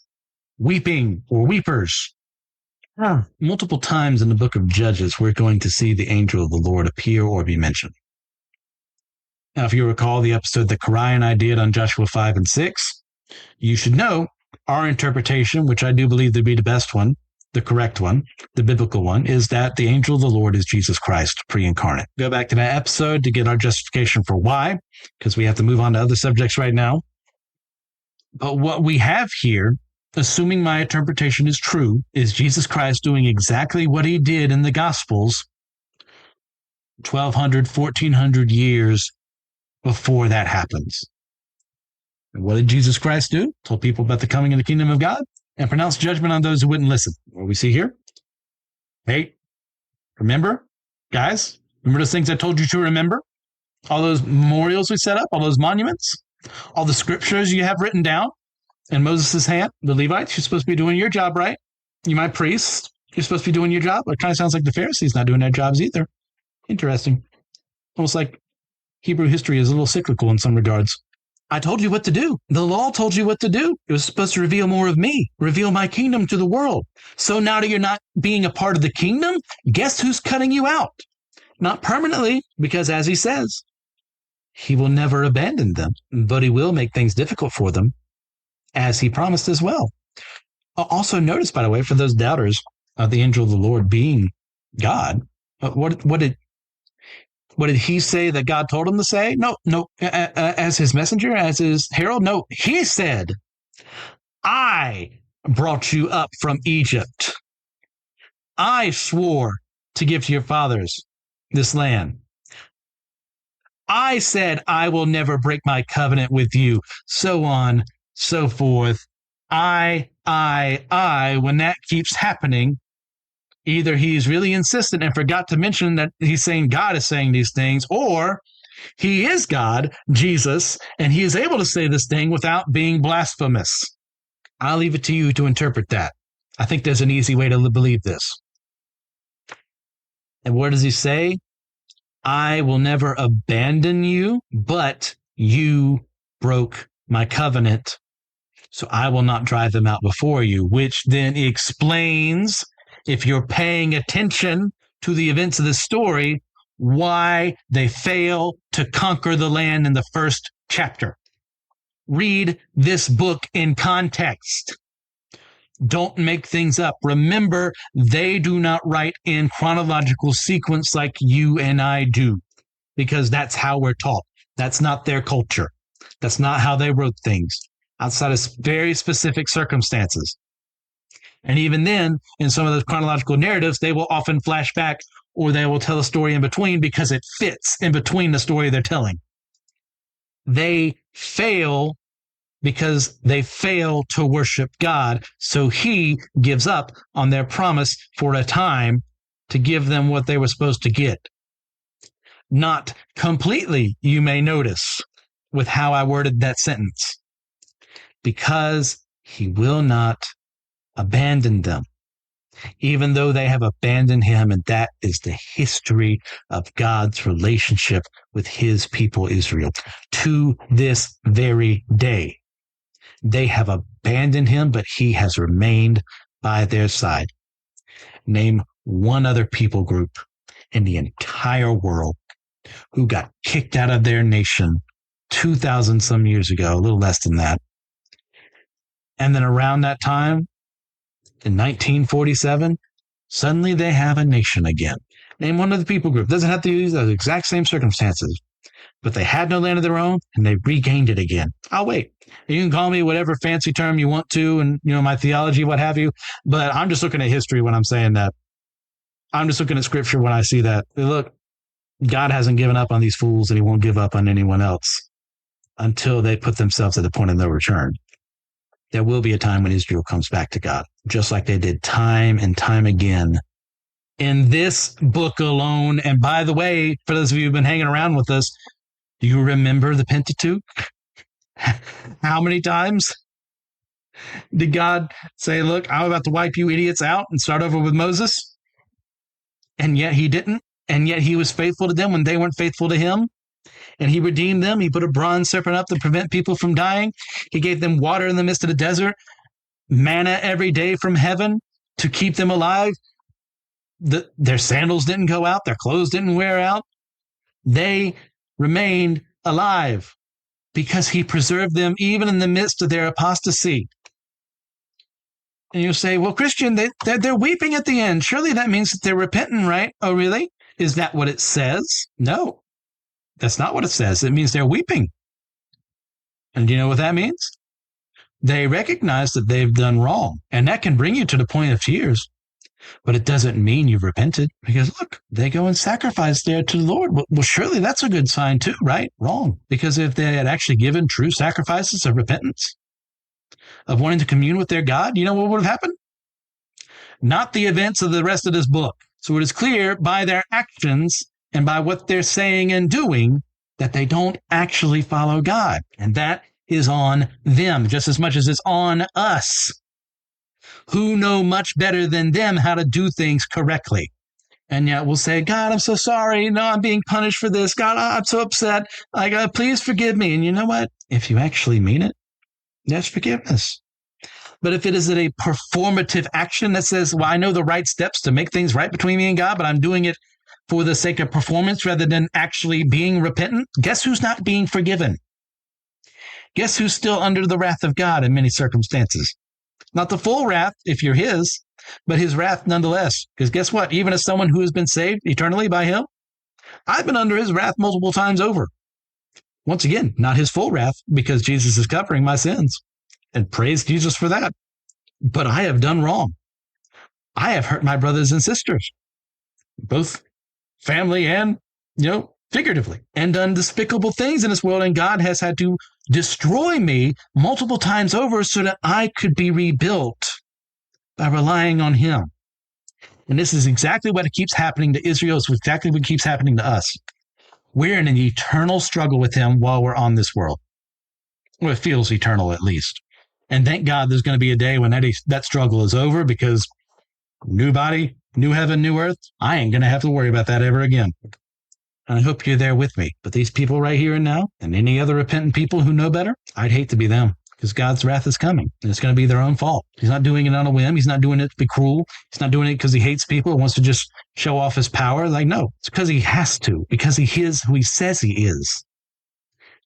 weeping or weepers. Multiple times in the book of Judges, we're going to see the angel of the Lord appear or be mentioned. Now, if you recall the episode that Karai and I did on Joshua 5 and 6, you should know our interpretation, which I do believe to be the best one, the correct one, the biblical one, is that the angel of the Lord is Jesus Christ pre-incarnate. Go back to that episode to get our justification for why, because we have to move on to other subjects right now. But what we have here, assuming my interpretation is true, is Jesus Christ doing exactly what he did in the Gospels 1,200, 1,400 years before that happens. And what did Jesus Christ do? Told people about the coming of the kingdom of God and pronounced judgment on those who wouldn't listen. What we see here? Hey, remember, guys? Remember those things I told you to remember? All those memorials we set up, all those monuments, all the scriptures you have written down in Moses' hand, the Levites, you're supposed to be doing your job, right? You, my priests, you're supposed to be doing your job. It kind of sounds like the Pharisees not doing their jobs either. Interesting. Almost like Hebrew history is a little cyclical in some regards. I told you what to do. The law told you what to do. It was supposed to reveal more of me, reveal my kingdom to the world. So now that you're not being a part of the kingdom, guess who's cutting you out? Not permanently, because as he says, he will never abandon them, but he will make things difficult for them, as he promised as well. Also notice, by the way, for those doubters of the angel of the Lord being God, what did he say that God told him to say? No. As his messenger, as his herald? No, he said, I brought you up from Egypt. I swore to give to your fathers this land. I said, I will never break my covenant with you. So on, so forth. When that keeps happening, either he's really insistent and forgot to mention that he's saying God is saying these things, or he is God, Jesus, and he is able to say this thing without being blasphemous. I'll leave it to you to interpret that. I think there's an easy way to believe this. And what does he say? I will never abandon you, but you broke my covenant, so I will not drive them out before you, which then explains, if you're paying attention to the events of this story, why they fail to conquer the land in the first chapter. Read this book in context. Don't make things up. Remember, they do not write in chronological sequence like you and I do, because that's how we're taught. That's not their culture. That's not how they wrote things, outside of very specific circumstances. And even then, in some of those chronological narratives, they will often flash back, or they will tell a story in between because it fits in between the story they're telling. They fail because they fail to worship God, so he gives up on their promise for a time to give them what they were supposed to get. Not completely, you may notice, with how I worded that sentence, because he will not abandon them, even though they have abandoned him, and that is the history of God's relationship with his people Israel to this very day. They have abandoned him, but he has remained by their side. Name one other people group in the entire world who got kicked out of their nation 2,000 some years ago, a little less than that. And then around that time, in 1947, suddenly they have a nation again. Name one other people group. Doesn't have to use those exact same circumstances, but they had no land of their own and they regained it again. I'll wait. You can call me whatever fancy term you want to, and my theology, what have you, but I'm just looking at history when I'm saying that. I'm just looking at scripture when I see that. Look, God hasn't given up on these fools, and he won't give up on anyone else until they put themselves at the point of no return. There will be a time when Israel comes back to God, just like they did time and time again in this book alone. And by the way, for those of you who've been hanging around with us, do you remember the Pentateuch? How many times did God say, look, I'm about to wipe you idiots out and start over with Moses? And yet he didn't. And yet he was faithful to them when they weren't faithful to him. And he redeemed them. He put a bronze serpent up to prevent people from dying. He gave them water in the midst of the desert, manna every day from heaven to keep them alive. Their sandals didn't go out. Their clothes didn't wear out. They remained alive because he preserved them even in the midst of their apostasy. And you'll say, well, Christian, they're weeping at the end. Surely that means that they're repentant, right? Oh, really? Is that what it says? No, that's not what it says. It means they're weeping. And do you know what that means? They recognize that they've done wrong. And that can bring you to the point of tears. But it doesn't mean you've repented, because look, they go and sacrifice there to the Lord. Well, surely that's a good sign too, right? Wrong. Because if they had actually given true sacrifices of repentance, of wanting to commune with their God, you know what would have happened? Not the events of the rest of this book. So it is clear by their actions and by what they're saying and doing that they don't actually follow God. And that is on them just as much as it's on us, who know much better than them how to do things correctly. And yet we'll say, God, I'm so sorry. No, I'm being punished for this. God, I'm so upset. God, please forgive me. And you know what? If you actually mean it, that's forgiveness. But if it is a performative action that says, well, I know the right steps to make things right between me and God, but I'm doing it for the sake of performance rather than actually being repentant, guess who's not being forgiven? Guess who's still under the wrath of God in many circumstances? Not the full wrath if you're his, but his wrath nonetheless. Because guess what? Even as someone who has been saved eternally by him, I've been under his wrath multiple times over. Once again, not his full wrath, because Jesus is covering my sins. And praise Jesus for that. But I have done wrong. I have hurt my brothers and sisters, both family and, figuratively, and done despicable things in this world. And God has had to destroy me multiple times over so that I could be rebuilt by relying on him. And this is exactly what keeps happening to Israel. It's exactly what keeps happening to us. We're in an eternal struggle with him while we're on this world. Well, it feels eternal at least. And thank God there's going to be a day when that struggle is over, because new body, new heaven, new earth, I ain't going to have to worry about that ever again. And I hope you're there with me. But these people right here and now, and any other repentant people who know better, I'd hate to be them, because God's wrath is coming. And it's going to be their own fault. He's not doing it on a whim. He's not doing it to be cruel. He's not doing it because he hates people and wants to just show off his power. No, it's because he has to, because he is who he says he is.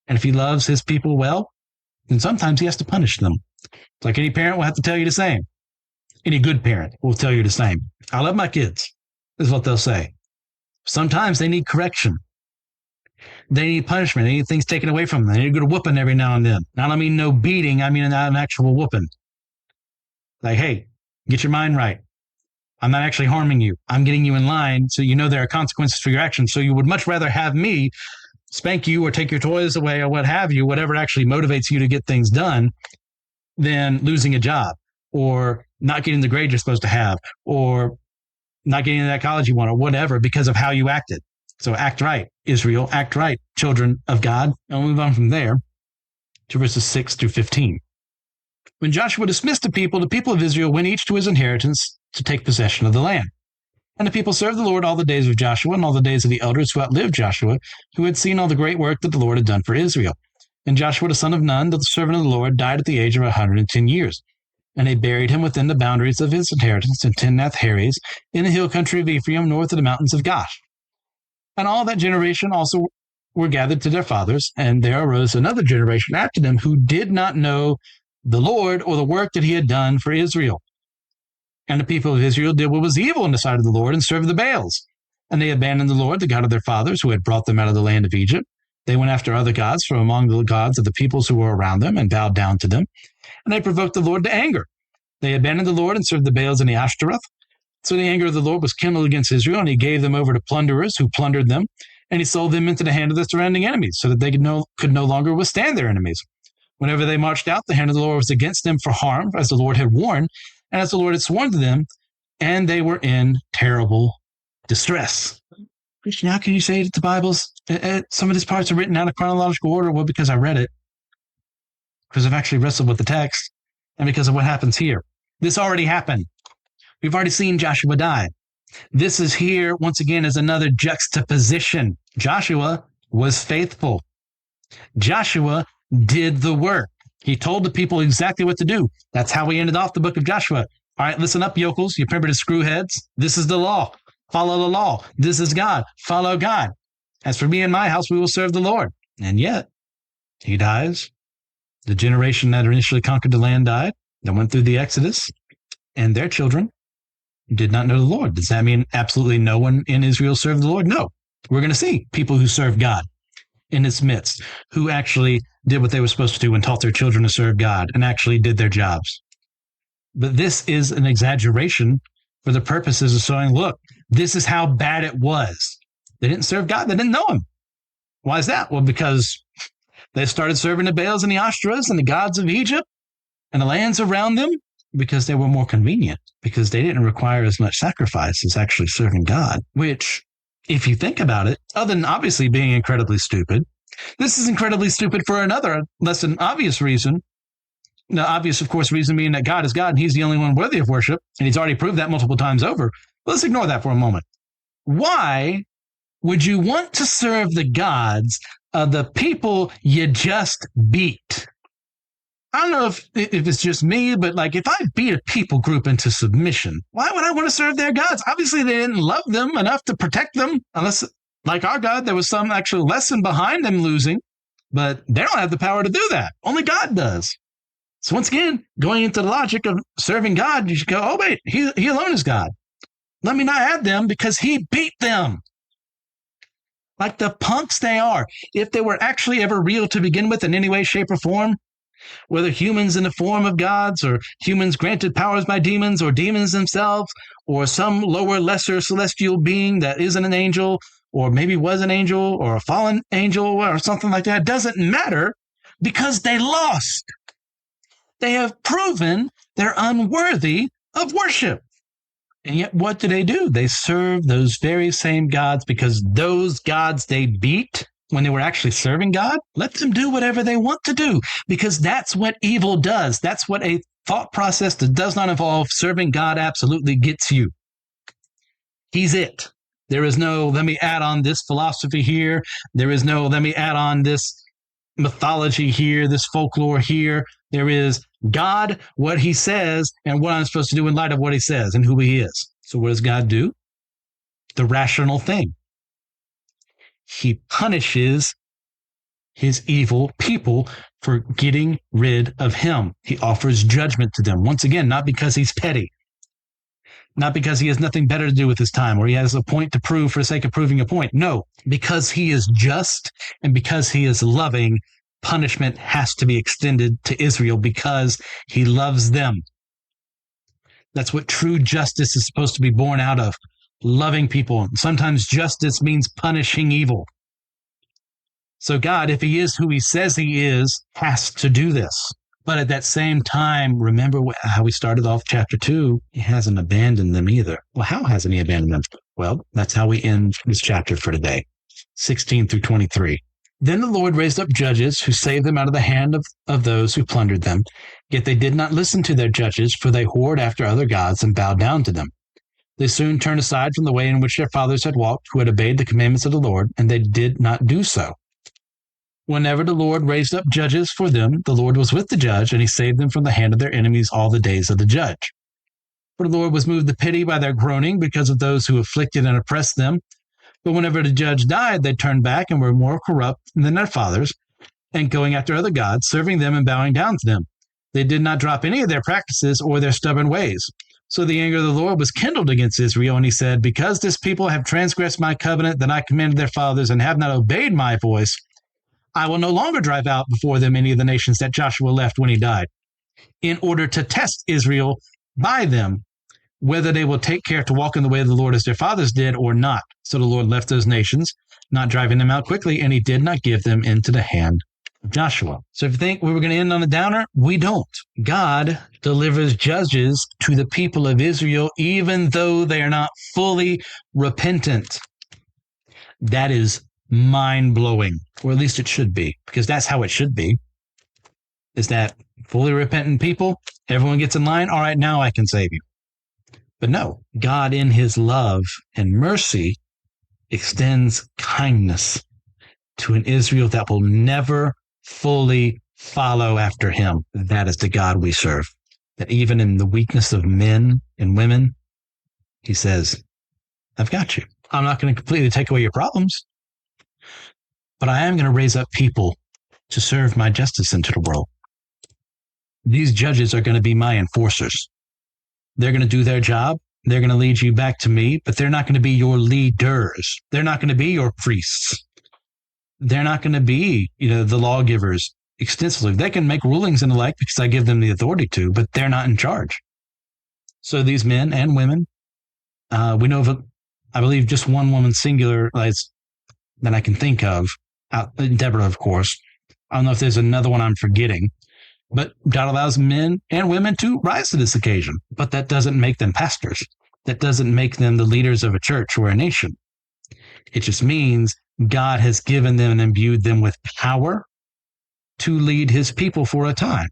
And if he loves his people well, then sometimes he has to punish them. Like any parent will have to tell you the same. Any good parent will tell you the same. I love my kids, is what they'll say. Sometimes they need correction. They need punishment. They need things taken away from them. They need to get a whooping every now and then. I don't mean no beating. I mean an actual whooping. Like, hey, get your mind right. I'm not actually harming you. I'm getting you in line so you know there are consequences for your actions. So you would much rather have me spank you or take your toys away or what have you, whatever actually motivates you to get things done, than losing a job or not getting the grade you're supposed to have or not getting into that college you want or whatever because of how you acted. So act right, Israel, act right, children of God. And we'll move on from there to verses 6 through 15. When Joshua dismissed the people of Israel went each to his inheritance to take possession of the land. And the people served the Lord all the days of Joshua and all the days of the elders who outlived Joshua, who had seen all the great work that the Lord had done for Israel. And Joshua the son of Nun, the servant of the Lord, died at the age of 110 years. And they buried him within the boundaries of his inheritance in Timnath-Heres, in the hill country of Ephraim, north of the mountains of Gosh. And all that generation also were gathered to their fathers, and there arose another generation after them who did not know the Lord or the work that he had done for Israel. And the people of Israel did what was evil in the sight of the Lord and served the Baals. And they abandoned the Lord, the God of their fathers, who had brought them out of the land of Egypt. They went after other gods from among the gods of the peoples who were around them and bowed down to them. And they provoked the Lord to anger. They abandoned the Lord and served the Baals and the Ashtaroth. So the anger of the Lord was kindled against Israel, and he gave them over to plunderers who plundered them, and he sold them into the hand of the surrounding enemies, so that they could no longer withstand their enemies. Whenever they marched out, the hand of the Lord was against them for harm, as the Lord had warned, and as the Lord had sworn to them, and they were in terrible distress. Christian, how can you say that the Bible's, some of these parts are written out of chronological order? Well, because I read it, because I've actually wrestled with the text, and because of what happens here. This already happened. We've already seen Joshua die. This is here, once again, as another juxtaposition. Joshua was faithful. Joshua did the work. He told the people exactly what to do. That's how we ended off the book of Joshua. All right, listen up, yokels, you primitive screwheads. This is the law. Follow the law. This is God. Follow God. As for me and my house, we will serve the Lord. And yet, he dies. The generation that initially conquered the land died. That went through the Exodus. and their children did not know the Lord. Does that mean absolutely no one in Israel served the Lord? No. We're going to see people who serve God in its midst, who actually did what they were supposed to do and taught their children to serve God and actually did their jobs. But this is an exaggeration for the purposes of showing, look, this is how bad it was. They didn't serve God. They didn't know him. Why is that? Well, because they started serving the Baals and the Ashtoreths and the gods of Egypt and the lands around them because they were more convenient, because they didn't require as much sacrifice as actually serving God, which, if you think about it, other than obviously being incredibly stupid, this is incredibly stupid for another less than obvious reason. The obvious, of course, reason being that God is God and he's the only one worthy of worship, and he's already proved that multiple times over. But let's ignore that for a moment. Why would you want to serve the gods of the people you just beat? I don't know if it's just me, but like if I beat a people group into submission, why would I want to serve their gods? Obviously, they didn't love them enough to protect them, unless, like our God, there was some actual lesson behind them losing, but they don't have the power to do that. Only God does. So once again, going into the logic of serving God, you should go, oh, wait, he alone is God. Let me not have them because he beat them. Like the punks they are. If they were actually ever real to begin with in any way, shape, or form, whether humans in the form of gods or humans granted powers by demons or demons themselves or some lower, lesser celestial being that isn't an angel or maybe was an angel or a fallen angel or something like that, doesn't matter because they lost. They have proven they're unworthy of worship. And yet what do? They serve those very same gods because those gods they beat when they were actually serving God, let them do whatever they want to do because that's what evil does. That's what a thought process that does not involve serving God absolutely gets you. He's it. There is no, let me add on this philosophy here. There is no, let me add on this mythology here, this folklore here. There is God, what he says, and what I'm supposed to do in light of what he says and who he is. So what does God do? The rational thing. He punishes his evil people for getting rid of him. He offers judgment to them. Once again, not because he's petty, not because he has nothing better to do with his time or he has a point to prove for the sake of proving a point. No, because he is just and because he is loving, punishment has to be extended to Israel because he loves them. That's what true justice is supposed to be born out of. Loving people. Sometimes justice means punishing evil. So God, if he is who he says he is, has to do this. But at that same time, remember how we started off chapter 2? He hasn't abandoned them either. Well, how hasn't he abandoned them? Well, that's how we end this chapter for today, 16 through 23. Then the Lord raised up judges who saved them out of the hand of those who plundered them. Yet they did not listen to their judges, for they whored after other gods and bowed down to them. They soon turned aside from the way in which their fathers had walked, who had obeyed the commandments of the Lord, and they did not do so. Whenever the Lord raised up judges for them, the Lord was with the judge, and he saved them from the hand of their enemies all the days of the judge. For the Lord was moved to pity by their groaning because of those who afflicted and oppressed them. But whenever the judge died, they turned back and were more corrupt than their fathers, and going after other gods, serving them and bowing down to them. They did not drop any of their practices or their stubborn ways. So the anger of the Lord was kindled against Israel, and he said, because this people have transgressed my covenant that I commanded their fathers and have not obeyed my voice, I will no longer drive out before them any of the nations that Joshua left when he died, in order to test Israel by them, whether they will take care to walk in the way of the Lord as their fathers did or not. So the Lord left those nations, not driving them out quickly, and he did not give them into the hand of Joshua. So if you think we were going to end on a downer, we don't. God delivers judges to the people of Israel, even though they are not fully repentant. That is mind-blowing, or at least it should be, because that's how it should be, is that fully repentant people, everyone gets in line, all right, now I can save you. But no, God in his love and mercy extends kindness to an Israel that will never fully follow after him. That is the God we serve. That even in the weakness of men and women, he says, I've got you. I'm not going to completely take away your problems, but I am going to raise up people to serve my justice into the world. These judges are going to be my enforcers. They're going to do their job. They're going to lead you back to me, but they're not going to be your leaders. They're not going to be your priests. They're not going to be, the lawgivers extensively. They can make rulings and the like because I give them the authority to, but they're not in charge. So these men and women, we know of, I believe, just one woman singular that I can think of, Deborah, of course. I don't know if there's another one I'm forgetting, but God allows men and women to rise to this occasion. But that doesn't make them pastors. That doesn't make them the leaders of a church or a nation. It just means God has given them and imbued them with power to lead his people for a time.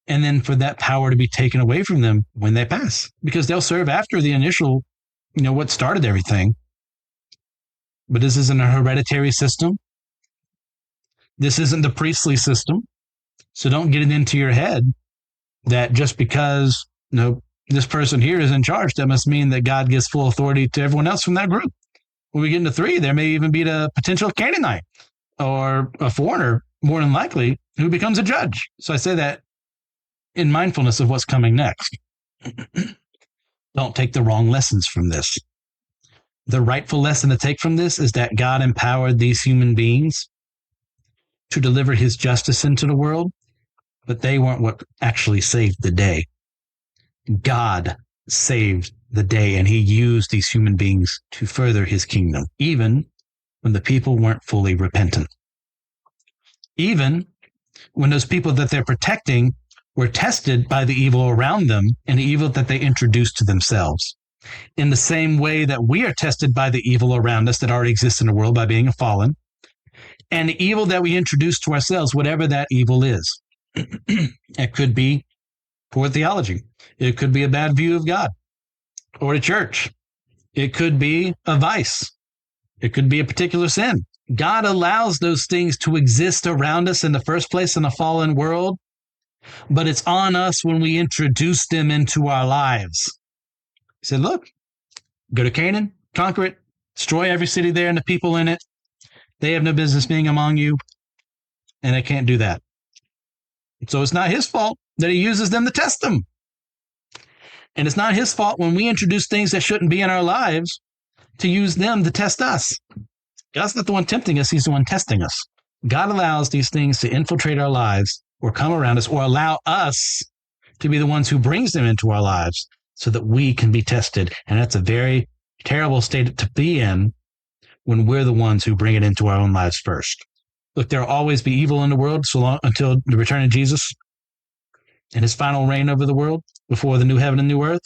And then for that power to be taken away from them when they pass, because they'll serve after the initial, what started everything. But this isn't a hereditary system. This isn't the priestly system. So don't get it into your head that just because, this person here is in charge, that must mean that God gives full authority to everyone else from that group. When we get into 3, there may even be a potential Canaanite or a foreigner, more than likely, who becomes a judge. So I say that in mindfulness of what's coming next. Don't take the wrong lessons from this. The rightful lesson to take from this is that God empowered these human beings to deliver his justice into the world, but they weren't what actually saved the day. God saved the day, and he used these human beings to further his kingdom, even when the people weren't fully repentant. Even when those people that they're protecting were tested by the evil around them and the evil that they introduced to themselves. In the same way that we are tested by the evil around us that already exists in the world by being a fallen, and the evil that we introduce to ourselves, whatever that evil is. It could be poor theology. It could be a bad view of God or the church. It could be a vice. It could be a particular sin. God allows those things to exist around us in the first place in a fallen world, but it's on us when we introduce them into our lives. He said, look, go to Canaan, conquer it, destroy every city there and the people in it. They have no business being among you, and they can't do that. So it's not his fault that he uses them to test them. And it's not his fault when we introduce things that shouldn't be in our lives to use them to test us. God's not the one tempting us, he's the one testing us. God allows these things to infiltrate our lives or come around us or allow us to be the ones who brings them into our lives so that we can be tested. And that's a very terrible state to be in when we're the ones who bring it into our own lives first. Look, there will always be evil in the world so long until the return of Jesus and his final reign over the world before the new heaven and new earth.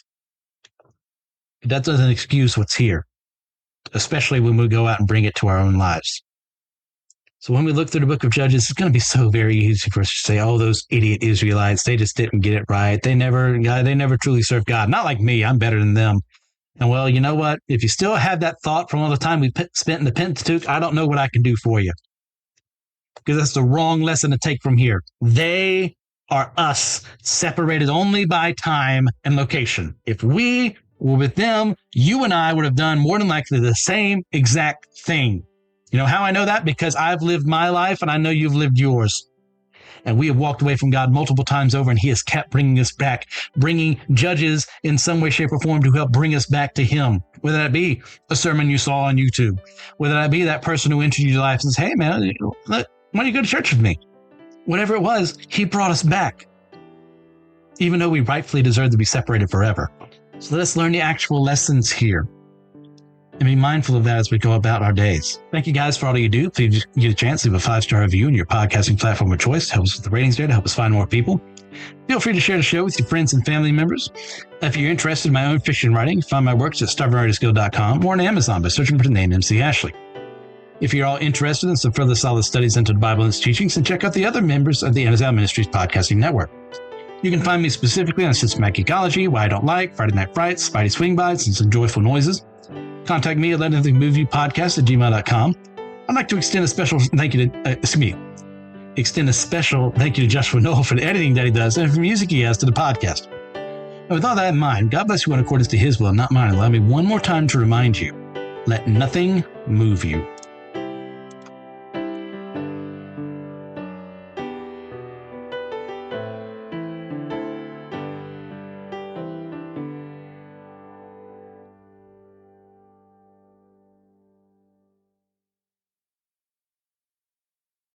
That doesn't excuse what's here, especially when we go out and bring it to our own lives. So when we look through the book of Judges, it's going to be so very easy for us to say, oh, those idiot Israelites, they just didn't get it right. They never truly served God. Not like me, I'm better than them. And well, you know what? If you still have that thought from all the time we spent in the Pentateuch, I don't know what I can do for you. Because that's the wrong lesson to take from here. They are us, separated only by time and location. If we were with them, you and I would have done more than likely the same exact thing. You know how I know that? Because I've lived my life and I know you've lived yours. And we have walked away from God multiple times over, and he has kept bringing us back, bringing judges in some way, shape, or form to help bring us back to him. Whether that be a sermon you saw on YouTube, whether that be that person who entered your life and says, hey, man, why don't you go to church with me? Whatever it was, he brought us back, even though we rightfully deserve to be separated forever. So let's learn the actual lessons here and be mindful of that as we go about our days. Thank you guys for all that you do. Please get a chance to leave a 5-star review on your podcasting platform of choice. It helps with the ratings there to help us find more people. Feel free to share the show with your friends and family members. If you're interested in my own fiction writing, find my works at stubbornwritersguild.com or on Amazon by searching for the name MC Ashley. If you're all interested in some further solid studies into the Bible and its teachings, then check out the other members of the NSL Ministries podcasting network. You can find me specifically on Systematic Ecology, Why I Don't Like, Friday Night Frights, Spidey Swing Bites, and some joyful noises. Contact me at letnothingmoveyoupodcast@gmail.com. I'd like to extend a special thank you to Joshua Noel for the editing that he does and for the music he has to the podcast. And with all that in mind, God bless you in accordance to his will, not mine. Allow me one more time to remind you, let nothing move you.